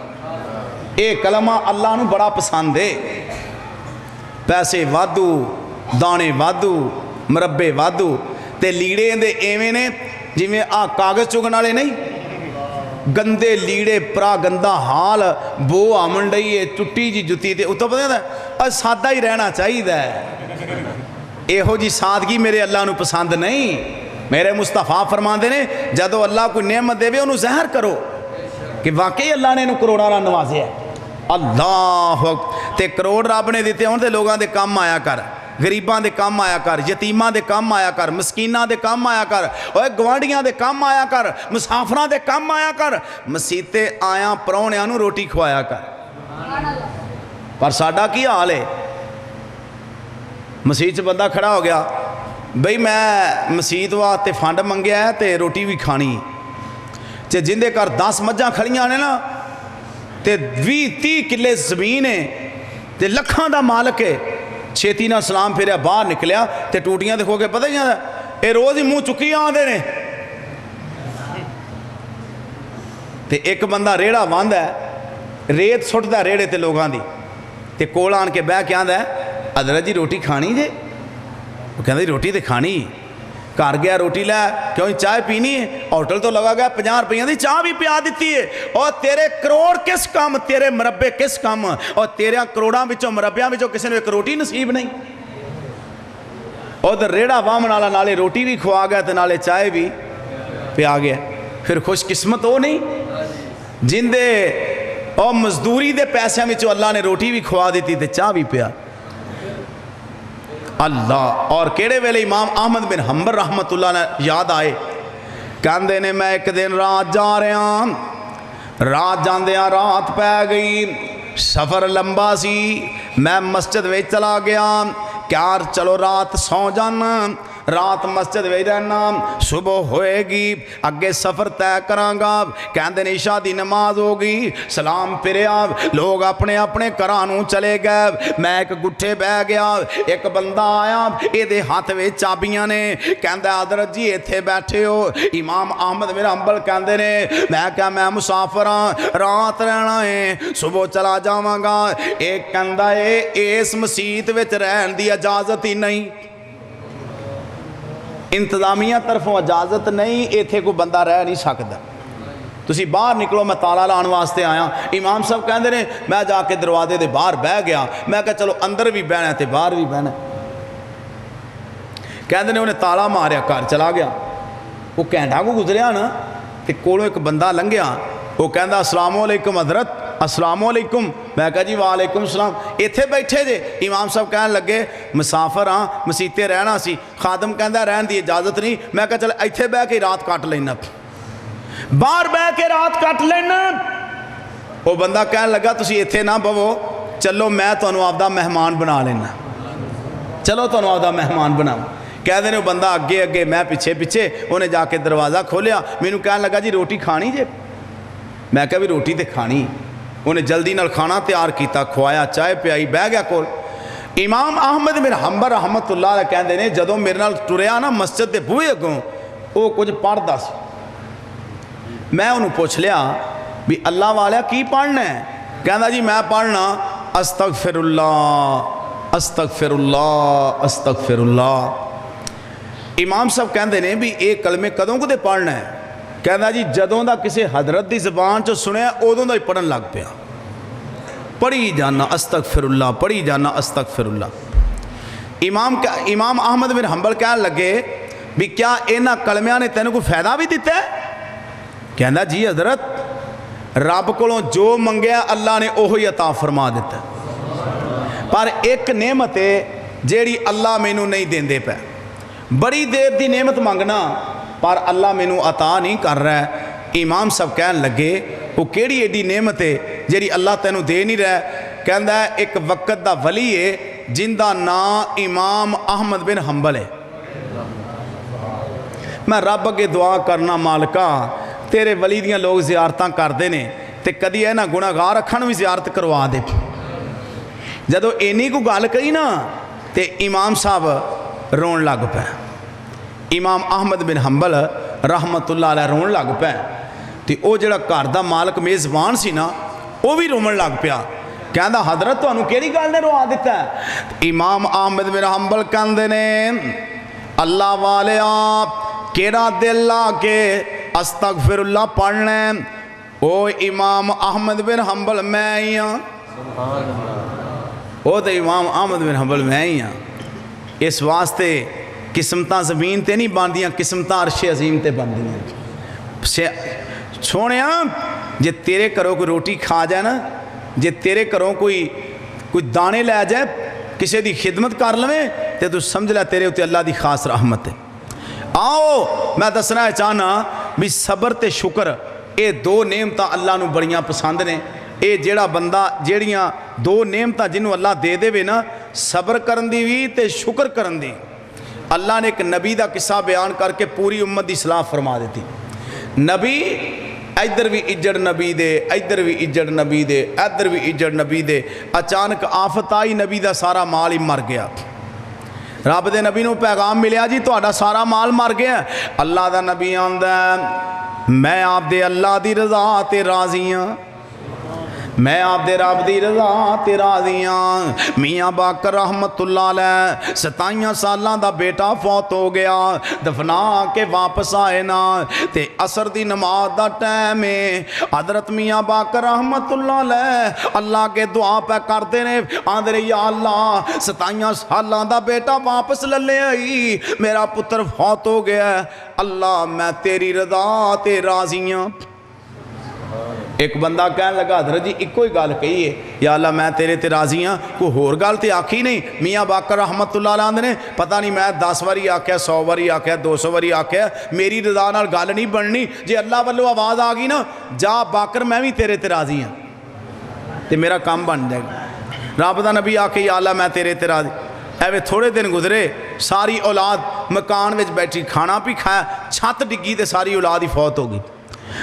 ये कलमा अल्लाह नूं बड़ा पसंद है। पैसे वाधू, दाने वाधू, मुरब्बे वाधू, ते लीड़े दे एवें ने जिवें आ कागज़ चुगन वाले नहीं, गंदे लीड़े परा गंदा हाल बो आमन डई है टुट्टी जी जुत्ती ते उत्तों पता सादा ही रहना चाहिए। इहो जी सादगी मेरे अल्लाह नू पसंद नहीं। मेरे मुस्तफा फरमाते ने जदों अल्लाह कोई नेमत देवे उन्होंने ज़हर करो कि वाकई अल्लाह ने इन्हूं करोड़ां नाल नवाजिया। अल्लाह ते करोड़ रब ने दिते होण ते लोगों के काम आया कर, गरीबां दे काम आया कर, यतीमां दे काम आया कर, मस्कीनां दे काम आया कर, ओए गवांढियां दे काम आया कर, मुसाफरां दे काम आया कर, मसीते आया परौणियां नूं रोटी खवाया कर। पर साडा की हाल है, मसीत च बंदा खड़ा हो गया बई मैं मसीत वास्ते फंड मंगया है ते रोटी भी खानी, ते जिंदे घर 10 मझां खड़ियां ने ना ते 20-30 किले जमीन है ते लखां दा मालक है, छेती ना सलाम फेरिया बाहर निकलिया ते टूटियां देखो के पता ही नहीं ये रोज़ ही मूँह चुकी आते ने। ते एक बंदा रेड़ा बांधा है, रेत सुटदा रेड़े ते लोगों की, ते कोल आन के बह के आंदा हज़रत जी रोटी खानी जे? वो कहता जी रोटी तो खानी। घर गया रोटी लै, क्यों चाय पीनी है? होटल तो लगा गया 50 रुपये की चाह भी पिया दी है। और तेरे करोड़ किस काम, तेरे मुरब्बे किस काम, और तेरे करोड़ों विचों मुरब्बियां विचों किसी ने एक रोटी नसीब नहीं। उधर रेड़ा वामन वाला नाले रोटी भी खुआ गया तो नाले चाय भी पिया गया। फिर खुशकिस्मत वो नहीं जिंदे और मजदूरी के पैसों में अल्लाह ने रोटी भी खुआ दी तो चाह भी पिया। अल्लाह। और केड़े वेले इमाम अहमद बिन हंबल रहमतुल्लाह ने याद आए, कहते ने मैं एक दिन रात जा रहा, रात जांदियां रात पै गई, सफ़र लंबा सी, मैं मस्जिद में चला गया, क्या चलो रात सौ जाना, रात मस्जिद में रहना, सुबह होएगी अगे सफ़र तय करांगा। कहते ने इशा दी नमाज हो गई, सलाम फिरिया, लोग अपने अपने घरां नूं चले गए, मैं एक गुट्ठे बह गया, एक बंदा आया, ये हाथ में चाबियां ने, कहता हज़रत जी इत्थे बैठे हो? इमाम अहमद बिन हंबल कहते ने मैं क्या मैं मुसाफिर हाँ, रात रहना है, सुबह चला जावांगा। एक कहता है इस मसीत विच रहन दी इजाजत ही नहीं, इंतजामिया तरफों इजाजत नहीं, इत्थे कोई बंदा रह नहीं सकता, तुसी बाहर निकलो, मैं ताला लाने वास्ते आया। इमाम साहब कहते ने मैं जाके दरवाजे के बाहर बह गया, मैं कहा चलो अंदर भी बहना तो बाहर भी बहना। कहते ने उन्हें ताला मारिया, घर चला गया। वो घंटा को गुजरिया ना तो कोलों एक बंदा लंघिया, वो कहता अस्सलाम वालेकुम हज़रत, अस्सलाम वालेकुम। मैं कहा जी वालेकुम सलाम, इत्थे बैठे जे? इमाम साहब कहन लगे मुसाफिर हाँ, मसीते रहना सी। खादम कहता रहन की इजाजत नहीं। मैं कहा चल इत्थे बह के रात कट लेना, बाहर बह के रात कट लेना। वो बंदा कहन लगा तुसी इत्थे ना बवो, चलो मैं तुहानू आपदा मेहमान बना लेना, चलो तुहानू आपदा मेहमान बनाओ। कहते ने बंदा अगे अगे मैं पिछे पिछे, उन्हें जाके दरवाज़ा खोलिया, मैनू कहन लगा जी रोटी खानी जे? मैं कहा भी रोटी तो खानी। उन्हें जल्दी नाल खाना तैयार किया, खुआया, चाय पियाई, बह गया कोल। इमाम अहमद बिन हंबल रहमतुल्लाह अलैह कहते हैं जदों मेरे नाल टुरिया ना मस्जिद के बूहे अगों, वो कुछ पढ़दा सी। मैं उन्होंने पूछ लिया भी अल्लाह वाले की पढ़ना है? कहता जी मैं पढ़ना अस्तगफिरुल्लाह अस्तगफिरुल्लाह अस्तगफिरुल्लाह। इमाम साहब कहते हैं भी ये कलमे कदों कदे पढ़ना है? कहता जी जदों का किसी हजरत की जबान चो सुनिया उदों का ही पढ़न लग पिया, पढ़ी जाना अस्तगफिरुल्लाह, पढ़ी जाना अस्तगफिरुल्लाह। इमाम अहमद बिन हंबल कह लगे भी क्या इन्हां कलमियां ने तेन कोई फायदा भी दिता है? कहता जी हजरत रब कोलों जो मंगया अल्लाह ने ओही अता फरमा दिता, पर एक नेमत है जेड़ी अल्लाह मैनू नहीं देंदे पे। बड़ी देर की नेमत मंगना पर अल्लाह मैनू अता नहीं कर रहा है। इमाम साहब कहन लगे वो केड़ी एडी नेमत है जेड़ी अल्लाह तेनू दे नहीं रहा? कहता है एक वक्त का वली है जिंदा नाम इमाम अहमद बिन हंबल है। मैं रब अगे दुआ करना मालका तेरे वली दियाँ लोग जियारतां करते हैं तो कदी इन्हां गुनाहगार अखां भी जियारत करवा दे। जदों इन्नी को गल कही ना तो इमाम साहब रोन लग पे। इमाम अहमद बिन हंबल रहमतुल्लाह अलैह रोन लग पे तो वह जो घर का मालक मेज़बान सी ना वह भी रोवन लग पिया। कहता हजरत तुहानू केड़ी गल ने रोआ दिता है? इमाम अहमद बिन हंबल कहते ने अल्लाह वाले आप केड़ा दिल ला के अस्तगफिरुल्लाह पढ़ना او امام احمد بن حنبل میں ہی ہاں او تو امام احمد بن حنبل میں ہی ہاں اس واسطے قسمتاں زمین تے نہیں باندیاں قسمتاں عرش عظیم تے باندیاں سونے جے تیرے کرو کوئی روٹی کھا جائے نا جے تیرے کرو کوئی دانے لے جائے کسی دی خدمت کر لویں تے تو سمجھ لے تیرے ہوتے اللہ دی خاص رحمت ہے آؤ میں دسنا چاہنا بھی صبر تے شکر اے دو نعمتاں اللہ نو بڑیاں پسند نے اے جیڑا بندہ جیڑیاں دو نعمتاں جنہوں اللہ دے دے وے نا صبر کرن دی بھی تے شکر کرن دی اللہ نے ایک نبی دا قصہ بیان کر کے پوری امت دی اصلاح فرما دیتی نبی ادھر بھی اجڑ نبی دے ادھر بھی اجڑ نبی دے ادھر بھی اجڑ نبی دے اچانک آفت آئی نبی دا سارا مال ہی مر گیا رب دے نبی نو پیغام ملیا جی تہاڈا سارا مال مر گیا اللہ دا نبی آندا میں آپ دے اللہ دی رضا تے راضی ہاں میں آپ دے رب دی رضا تے راضی ہاں میاں باقر رحمت اللہ علیہ 27 سالاں دا بیٹا فوت ہو گیا دفنا کے واپس آئے نا تے عصر دی نماز دا ٹائم ہے حضرت میاں باقر رحمت اللہ علیہ اللہ کے دعا پہ کرتے نے آندھے یا اللہ 27 سالاں دا بیٹا واپس لے آئی میرا پتر فوت ہو گیا اللہ میں تیری رضا تے راضی ہاں ایک بندہ کہنے لگا حضرت جی ایک کوئی گال کہی ہے یا اللہ میں تیرے تے راضی ہاں کوئی ہور گال تے آکھی نہیں میاں باقر رحمت اللہ علیہ نے پتہ نہیں میں 10 واری آکھیا 100 واری آکھیا 200 واری آکھیا میری رضا نال گال نہیں بننی جے اللہ والو آواز آ گئی نا جا باقر میں بھی تیرے تے راضی ہاں تے میرا کام بن جائے گا رب دا نبی آکھے یا اللہ میں تیرے تے راضی ایوے تھوڑے دن گزرے ساری اولاد مکان وچ بیٹھی کھانا پی کھایا چھت ڈگی تے ساری اولاد ہی فوت ہو گئی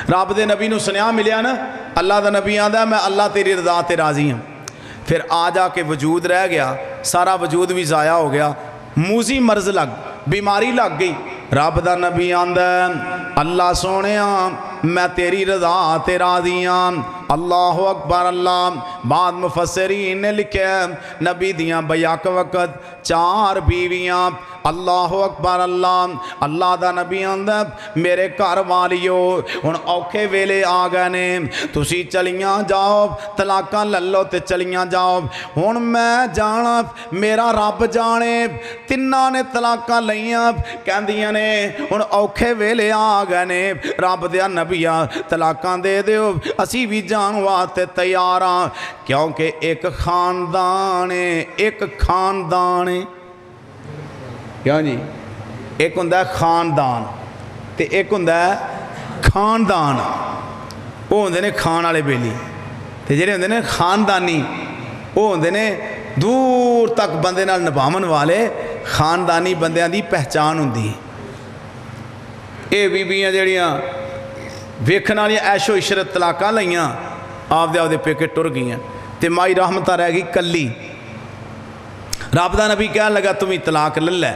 رب دے نبی نو سنیا ملیا نا اللہ دا نبی آندا میں اللہ تیری رضا تے راضی ہوں پھر آ جا کے وجود رہ گیا سارا وجود بھی ضائع ہو گیا موذی مرض لگ بیماری لگ گئی رب دا نبی آندا اللہ سونیا میں تیری رضا تے راضی ہوں اللہ اکبر اللہ بعد مفسرین نے لکھا نبی دیاں بیاک وقت 4 بیویاں اللہ اکبر اللہ دا نبی آندا میرے گھر والیو ہن اوکھے ویلے آ گئے نے تسی چلیاں جاؤ طلاقاں للو تے چلیاں جاؤ ہن میں جانا میرا رب جانے تناں نے طلاقاں لئیاں کہندیاں نے ہن اوکھے ویلے آ گئے نے رب دیا نبیاں طلاقاں دے دیو اسی بھی جان واسطے تیار ہاں کیونکہ ایک خاندان کیوں جی ایک ہوندا ہے خاندان تے ایک ہوندا ہے خاندان وہ ہوندے نے کھان والے بیلی تے جڑے ہوندے نے خاندانی وہ ہوندے نے دور تک بندے نال نبھاون والے خاندانی بندیاں دی پہچان ہوندی اے بیبیاں جڑیاں ویکھن والیاں عیش و عشرت طلاقاں لئیاں آپ دے پیکے ٹر گئیاں تے مائی رحمتہ رہ گئی کلی رب دا نبی کہنے لگا تمہیں طلاق لے لے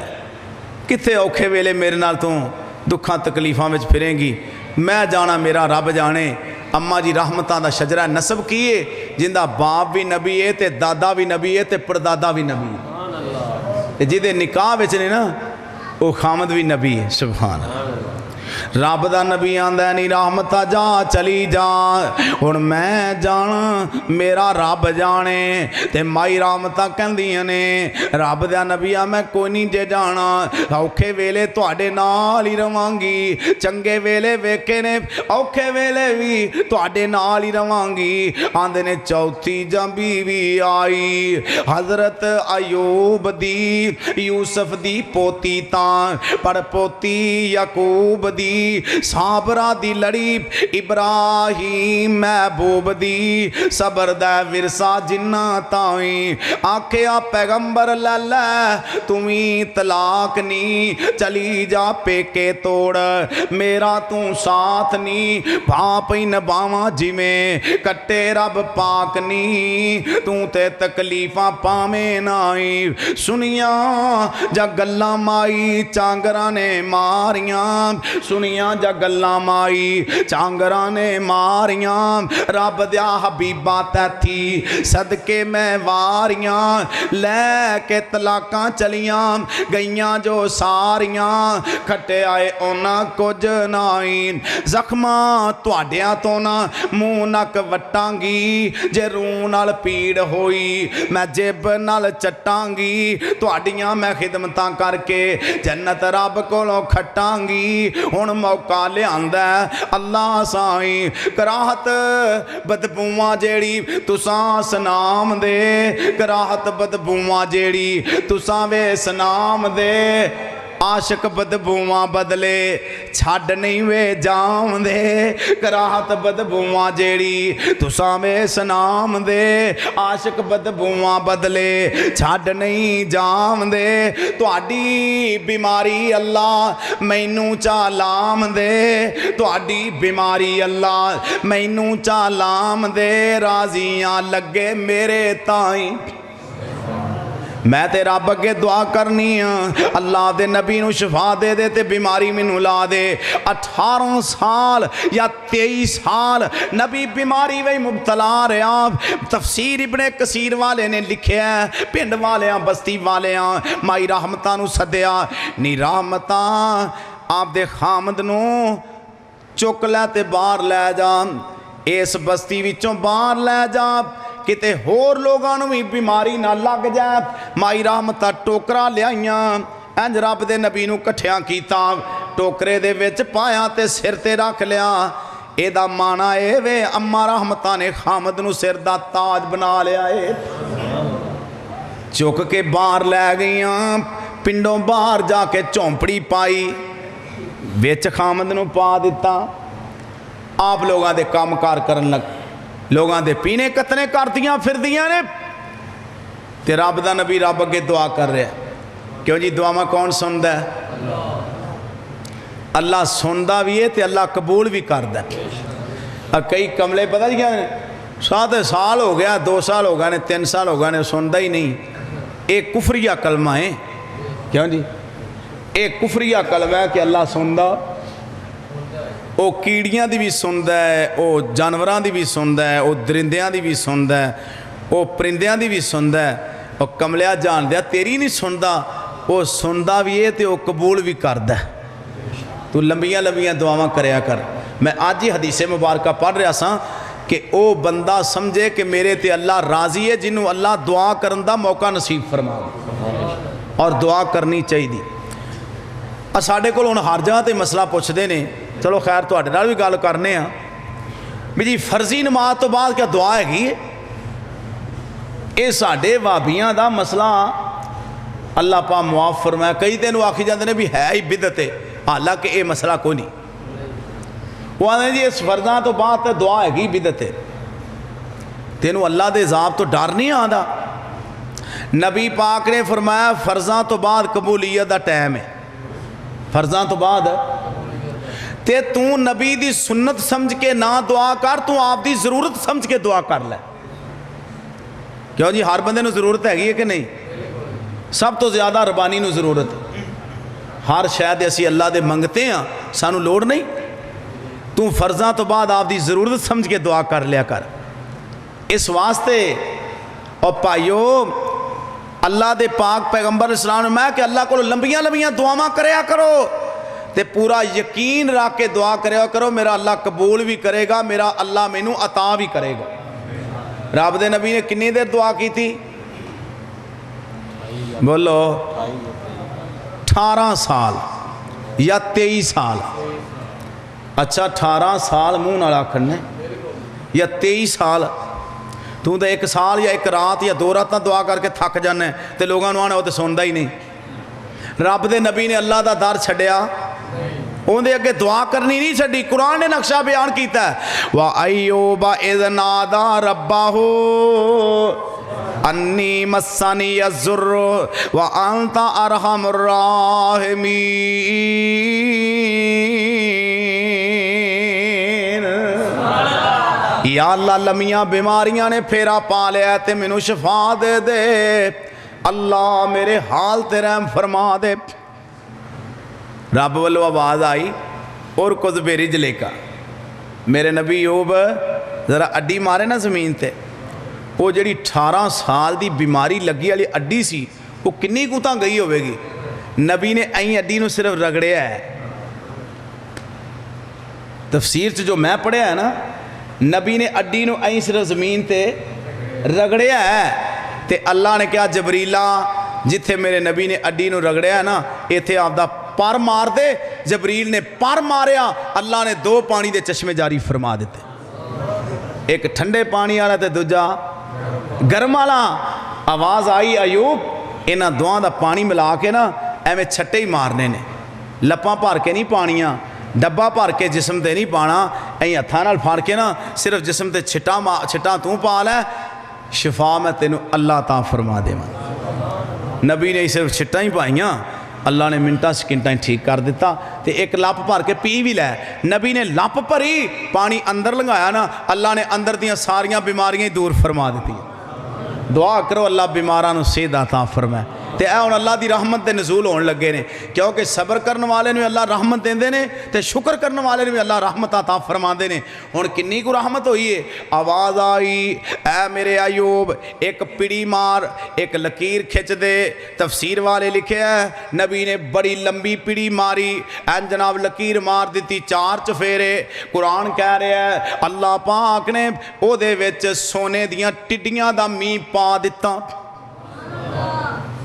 کتھے اوکھے ویلے میرے نال تو دکھاں تکلیفاں وچ پھریں گی میں جانا میرا رب جانے اماں جی رحمتاں دا شجرہ نسب کیے جندہ باپ بھی نبی ہے تے دادا بھی نبی ہے تے پردادا بھی نبی ہے جدے نکاح وچ نے نا وہ خامد بھی نبی ہے سبحان اللہ رب دا نبی آندا نہیں رحمتہ جا چلی جا ہن میں جانا میرا رب جانے تے مائی رحمتہ کہندیاں نے رب دا نبی میں کوئی نہیں جے جانا اوکھے ویلے تواڈے نال ہی رواں گی چنگے ویلے ویکھے نے اوکھے ویلے بھی تواڈے نال ہی رواں گی آندے نے چوتھی جاں بیوی آئی حضرت ایوب دی یوسف دی پوتی تاں پر پوتی یعقوب دی صابرہ دی لڑی ابراہیم محبوب دی صبر دا ورثہ جنہ تائیں آکھیا پیغمبر لے تمہیں طلاق نہیں چلی جا پیکے توڑ میرا تو ساتھ نہیں باپ ہی نباواں جی میں کٹے رب پاک نہیں تو تے تکلیفاں پامیں نائی سنیاں جا گلہ مائی چانگرہ نے ماریاں سنیاں दुनिया जा गल्लां माई झांगरां ने मारियां रब दिया हबीबा तैथी सदके मैं वारियां लैके तलाकां चलियां गईयां जो सारियां खट्टे आए उन्हां कुछ नाई जख्मां तुहाडियां तो ना मूँह नक वटांगी जे रूह नाल पीड़ होई मैं जिब नाल चटांगी तुहाडियां मैं खिदमतां करके जन्नत रब कोलों खटांगी हुण मौका लिआंदा अल्लाह साई कराहत बदबूआं जेड़ी तुसां सनाम दे कराहत बदबूआं जेड़ी तुसां वे सनाम दे आशिक बदबूआं बदले छड नहीं वे जाम दे कराहत बदबूआं जेड़ी तुसां वे सनाम दे आशिक बदबूआं बदले छड नहीं जाम दे तुहाडी बीमारी अल्लाह मैनू चालाम दे तुहाडी बीमारी अल्लाह मैनू चालाम दे राजियां लगे मेरे ताई मैं ते रब अगे दुआ करनी अल्लाह दे नबी नू शिफा दे दे ते बीमारी मैनू ला दे 18 साल या 23 साल नबी बीमारी वे मुबतला रहा तफसीर इब्ने कसीर वाले ने लिखिया पिंड वालियां बस्ती वालियां माई रहमतां नू सद्या नी रहमतां आप दे खामद नू चुक लै ते बाहर लै जा इस बस्ती विचों बाहर लै जा किते होर लोगां नूं भी बीमारी ना लग जाए माई रहमतां टोकरा लियाइयां इंज रब दे नबी नूं कट्ठियां कीता टोकरे दे विच पाया ते सिर ते रख लिया एदा माना ए वे अम्मा रहमतां ने खामद नूं सिर दा ताज बना लिया चुक के बाहर लै गईयां पिंडों बाहर जाके झोंपड़ी पाई विच खामद नूं पा दिता आप लोगों दे काम कार करन लग लोगों के पीने कतने करदियां फिरदियां ने ते रब दा नबी रब अगे दुआ कर रहा क्यों जी दुआवां कौन सुनदा है अल्लाह सुनदा भी है ते अल्लाह कबूल भी करदा कई कमले पता जी क्या 7 साल हो गया 2 साल हो गए ने 3 साल हो गए ने सुनदा ही नहीं ये कुफरिया कलमा है क्यों जी ये कुफरिया कलमा है कि अल्लाह सुनदा वो कीड़ियां दी भी सुनदा है वो जानवरां दी भी सुनदा है वो दरिंदियां दी भी सुनदा है वो परिंदियां दी भी सुनदा है वो कमलिया जानदा तेरी नहीं सुनदा वो सुनदा भी है तो वो कबूल भी करदा है तू लंबियां लंबियां दुआवां करया कर मैं आज ही हदीसे मुबारक पढ़ रहा सा कि वो बंदा समझे कि मेरे ते अल्लाह राजी है जिन्हों अल्लाह दुआ करन दा मौका नसीब फरमावे और दुआ करनी चाहिए साडे कोल हुण हर जगह ते मसला पुछदे ने चलो खैर तुहाडे नाल भी गल करने भी जी फर्जी नमाज तो बाद क्या दुआ हैगी ये साडे वाबियां दा मसला अल्लाह पा मुआफ फरमाए कई तेन आखी जाते हैं भी है ही बिदत है हालांकि ये मसला कोई नहीं वो आते जी इस फर्जा तो बाद तो दुआ हैगी बिदत है तेनों अल्लाह के इज़ाब तो डर नहीं आता नबी पाक ने फरमाया फर्जा तो बाद कबूलीयत का टाइम है फर्जा तो बाद ते तू नबी दी सुन्नत समझ के ना दुआ कर तू आप दी जरूरत समझ के दुआ कर ले क्यों जी हर बंदे नूं जरूरत हैगी है कि नहीं सब तो ज़्यादा रबानी नूं जरूरत हर शायद असी अल्लाह दे मंगते हाँ सानू लोड़ नहीं तू फर्जा तो बाद आप दी जरूरत समझ के दुआ कर लिया कर इस वास्ते और भाईओ अल्लाह दे पाक पैगंबर इस्लाम ने मैं कि अल्लाह को लंबियां लंबियां दुआवां करया करो ते पूरा यकीन रख के दुआ करया करो मेरा अल्लाह कबूल भी करेगा मेरा अल्लाह मैनू अता भी करेगा रब दे नबी ने कितनी देर दुआ की थी बोलो 18 साल या 23 साल अच्छा 18 साल मुँह नाल आखने या 23 साल तू तो 1 साल या 1 रात या 2 रात दुआ करके थक जाना तो लोगों आने वो तो सुनता ही नहीं रब दे नबी ने अल्लाह का दर छड्या उहदे अगे दुआ करनी नहीं छड्डी कुरान ने नक्शा बयान किया वा अय्यूबा इज़ नादा रब्बहू अन्नी मस्सनी अज़्ज़ुर्रु व अंता अरहमुर राहिमीन या अल्लाह लम्मियां बीमारियां ने फेरा पा लिया ते मैनू शफा दे दे अल्लाह मेरे हाल ते रहम फरमा दे रब वालों आवाज़ आई اور कुछ बेरिज लेका मेरे नबी यूब ज़रा अड्डी मारे ना ज़मीन ते वो जी 18 साल की बीमारी लगी वाली अड्डी सी वो किन्नी कु तां गई होगी। नबी ने अं अड्डी नूं सिर्फ रगड़िया है। तफसीर च जो मैं पढ़िया है ना, नबी ने अड्डी नूं अं सिर्फ ज़मीन ते रगड़िया है ते अल्लाह ने कहा जबरीला जिथे मेरे नबी ने अड्डी नूं रगड़िया है ना इत्थे आपदा पर मार दे। जबरील ने पर मारिया, अल्लाह ने 2 पानी के चश्मे जारी फरमा दिते, एक ठंडे पानी वाला ते दूजा गर्म वाला। आवाज़ आई अयूब इन्हां दोवां दा पानी मिला के ना एवें छट्टे ही मारने ने, लप्पां भर के नहीं पानियां, डब्बा भर के जिसम ते नहीं पाना, अं हत्थां नाल फड़ के ना सिर्फ जिसम ते छिट्टा तू पा लै, शिफा मैं तेनू अल्लाह ता फरमा देवां। नबी ने सिर्फ छिट्टा ही पाइयां, अल्लाह ने मिनटा सकिंटां ठीक कर दिता ते एक लप भर के पी भी लै। नबी ने लप भरी पानी अंदर लंघाया ना, अल्लाह ने अंदर दियां सारियां बीमारियां ही दूर फरमा दी। दुआ करो अल्लाह बीमारां नूं सेहत अता फरमाए। ते ऐ हुण अल्लाह दी रहमत दे नज़ूल होण लगे ने, क्योंकि सबर करने वाले नूं अल्लाह रहमत देंदे ने ते शुक्र करने वाले नूं अल्लाह रहमत अता फरमांदे ने। हुण किन्नी कु रहमत होई है। आवाज़ आई ऐ मेरे अयूब एक पिड़ी मार, एक लकीर खिंच दे। तफसीर वाले लिखिया है नबी ने बड़ी लंबी पिड़ी मारी, एन जनाब लकीर मार दी 4 चफेरे। कुरान कह रहा है अल्लाह पाक ने ओहदे विच सोने दियां टिड्डियां दा मींह पा दिता,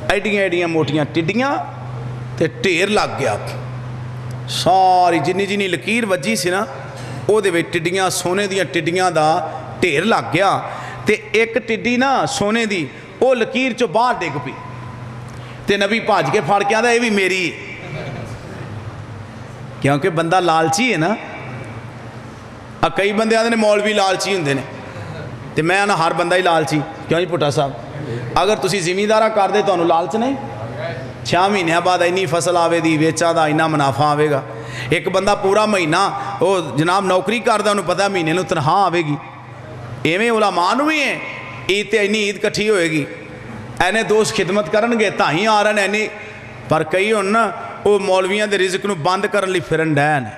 एडियां एडियां मोटियां टिड्डियां ते ढेर लग गया। सारी जिन्नी जिन्नी लकीर वजी सी ना ओहदे विच टिड्डियां, सोने दियां टिड्डियां दा ढेर लग गया। ते एक टिड्डी ना सोने दी वो लकीर चो बाहर डिग पई ते नबी भज के फड़ के आंदा ये भी मेरी, क्योंकि बंदा लालची है ना। कई बंदे आते ने मौलवी लालची होंदे ने ते मैं ना हर बंदा ही लालची क्यों जी भुट्टा साहब। अगर तुसी जिमींदारा करदे तुहानू लालच नहीं, 6 महीनों बाद इन्नी फसल आवेगी, वेचा दा इन्ना मुनाफा आवेगा। एक बंदा पूरा महीना वो जनाब नौकरी करदा, उन्होंने पता महीने नूं तनख्वाह आवेगी। इवें उलमा नूं भी है, ईद ते इन्नी ईद कट्ठी होएगी, एने दोस्त खिदमत करनगे तां ही आ रहे हैं इन्नी। पर कई हुण ना वो मौलवियां दे रिज़क नूं बंद करन लई फिरन डै ने।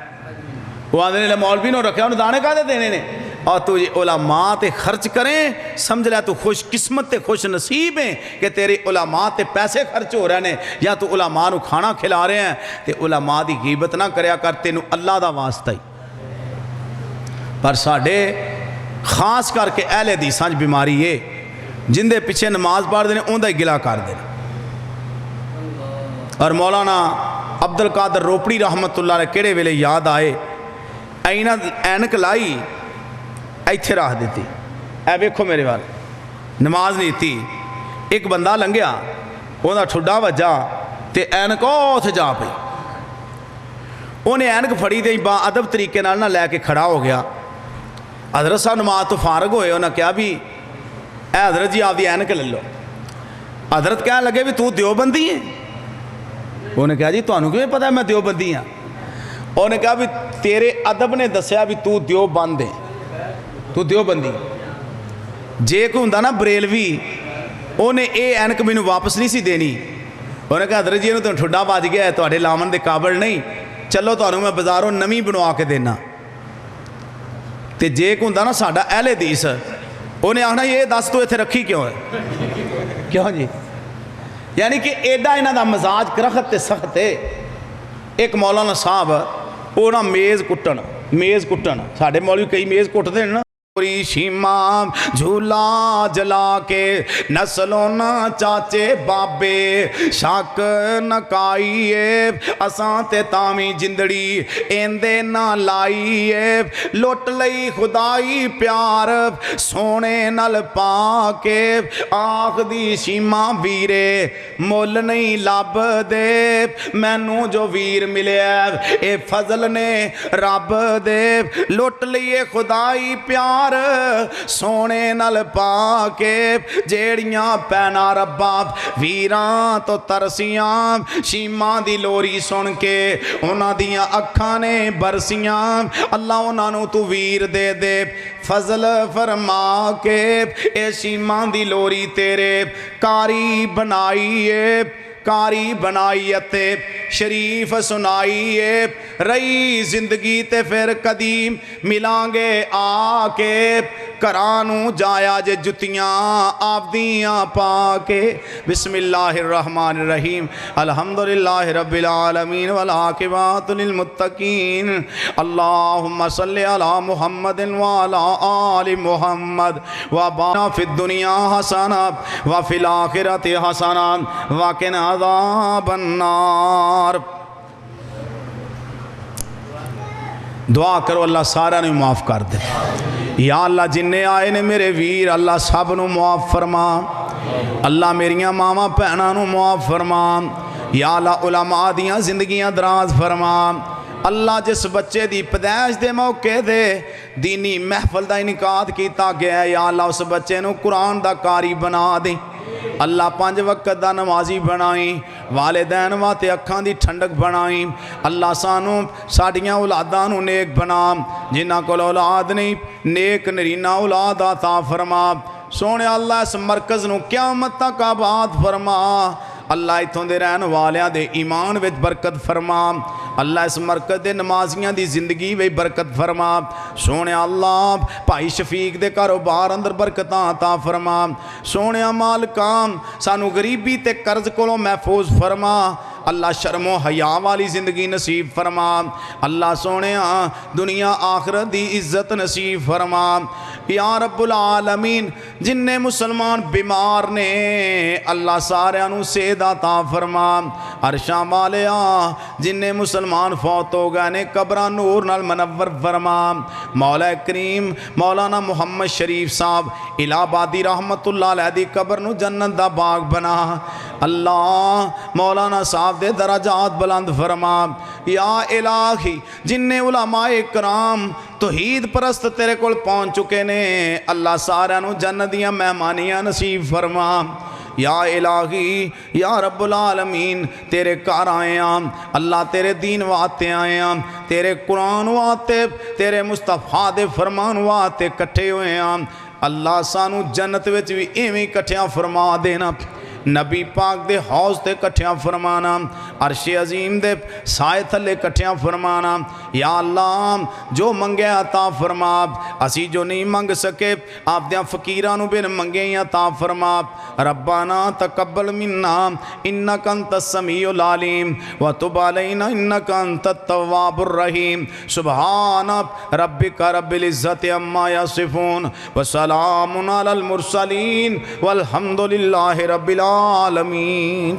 वो आंदे ने मौलवी नूं रखिया उन्हें दाने काहदे देने ने, और तू उलमा ते खर्च करें समझ लै तू खुश किस्मत ते खुश नसीब है कि तेरे उलमा ते पैसे खर्च हो रहे हैं, या तू उलमा नूं खाना खिला रहे हैं। तो उलमा दी गीबत ना करया कर, तेनू अल्लाह दा वास्ता ही। पर साढ़े खास करके अहले हदीसां च बीमारी है, जिंदे पिछे नमाज पढ़ते हैं उनका ही गिला करते हैं। और मौलाना अब्दुल कादर रोपड़ी रहमतुल्लाह अलैह किहड़े वेले याद आए, इन्हां ऐनक लाई इत्थे रख दी, ऐ वेखो मेरे वाल नमाज नहीं थी। एक बंदा लंघिया, उहदा ठुड्डा वजा ते ऐनक उत्थे जा पई। उन्हें ऐनक फड़ी ते बा अदब तरीके नाल ना लैके खड़ा हो गया। हज़रत साहब नमाज तो फारग होए, उन्हें कहा भी ऐ हज़रत जी आपकी ऐनक ले लो। हज़रत कहने लगे भी तू देवबंदी है। उन्हें कहा जी तुहानू किवें पता मैं देवबंदी हाँ। उन्हें कहा भी तेरे अदब ने दसिया भी तू देवबंद है, तू देवबंदी। जे कोई हुंदा ना बरेलवी, उन्हें ये ऐनक मैनू वापस नहीं सी देनी। उन्हें कहा हज़रत जी तो ठुड्डा बज गया है, तुहाडे लावन दे काबिल नहीं, चलो तुहानू मैं बाजारों नवीं बनवा के देना। तो जे कोई हुंदा ना साडा अहले हदीस, उन्हें आखना ये दस तू इत्थे रखी क्यों है, क्यों जी। यानी कि एडा इन्हां दा मजाज करखत ते सख्त है। एक मौलाना साहब वो ना मेज़ कुट्टन साढ़े मौलवी कई मेज़ कुटते हैं ना, शीमा झूला जला के नस्लों ना चाचे बाबे शक नकाईए असां ते तावी जिंदड़ी एंदे ना लाईए लुट लई खुदाई प्यार सोने नल पाके आख दी शीमा वीरे मुल नहीं लब दे मैनू जो वीर मिलिया ए फजल ने रब दे लुट लईए खुदाई प्यार सोने नल पाके जेड़ियां पैना रब्बा वीरां तो तरसियां शीमा दी लोरी सुन के उन्हां दियां अखां ने बरसियां अल्लाह उन्हां नूं तू वीर दे दे फजल फरमा के ए शीमा दी लोरी तेरे कारी बनाई है कारी बनाई अते शरीफ सुनाई है رہی زندگی تے پھر قدیم ملان گے آ کے کرانوں جایا جے جتیاں آپ دیاں پا کے بسم اللہ الرحمن الرحیم الحمدللہ رب العالمین والعاقبات للمتقین اللہم صلی علی محمد وعلی آل محمد وبارک فی الدنیا حسنہ وفی الآخرۃ حسنہ وقنا عذاب النار۔ دعا کرو اللہ سارا نے معاف کر دے۔ یا اللہ جننے آئے نے میرے ویر اللہ سب نو معاف فرما، اللہ میریاں ماما بہناں نو معاف فرما، یا اللہ علماء دیاں زندگیاں دراز فرما، اللہ جس بچے دی پیدائش دے موقع دے دینی محفل دا انعقاد کیتا گیا ہے، یا اللہ اس بچے نو قرآن دا قاری بنا دے، اللہ 5 وقت دا نمازی بنائیں، والدین واتے اکھاں دی ٹھنڈک بنائیں، اللہ سانو ساڑیاں اولاداں نو نیک بنا، جنہاں کو اولاد نہیں نیک نرینہ اولاد عطا فرما، سونے اللہ اس مرکز نو قیامت تک آباد فرما، اللہ اتھوں دے رہن والیاں دے ایمان وچ برکت فرما، اللہ اس مرکز دے نمازیاں دی زندگی وچ برکت فرما، سونے اللہ بھائی شفیق دے کاروبار اندر برکتاں عطا فرما، سونے مالکام سانو غریبی تے قرض کولوں محفوظ فرما، اللہ شرم و حیا والی زندگی نصیب فرما، اللہ سونے دنیا آخرت دی عزت نصیب فرما، یا رب العالمین جننے مسلمان بیمار نے اللہ سارے انو سید عطا فرما، عرشاں والے جننے مسلمان فوت ہو گئے نے قبران نور نال منور فرما، مولا کریم مولانا محمد شریف صاحب الہ آبادی رحمت اللہ علیہ دی قبر نو جنت دا باغ بنا، اللہ مولانا صاحب دے درجات بلند فرما، یا الہی جننے علماء کرام توحید پرست تیرے کول پہنچ چکے نے اللہ سارے نو جنتیاں مہمانیاں نصیب فرما، یا الہی یا رب العالمین تیرے کار آئے ہیں اللہ تیرے دین واتے آئے ہیں تیرے قرآن واتے تیرے مصطفیٰ دے فرمان واتے کٹھے ہوئے ہیں اللہ سانو جنت وچ بھی ایویں کٹھیاں فرما دینا، نبی پاک دے حوض تے کٹھیاں فرمانا، عرش عظیم دے سائے تھلے کٹھیاں فرمانا، یا اللہ جو منگے عطا فرما، اسی جو نہیں منگ سکے آپ دیاں فقیرانو بن منگے عطا فرما، ربنا تقبل منا انکا انت السمیع العلیم وتب علینا انکا انت التواب الرحیم، سبحان ربک رب العزت عما یصفون وسلام علی المرسلین والحمدللہ رب العالمین۔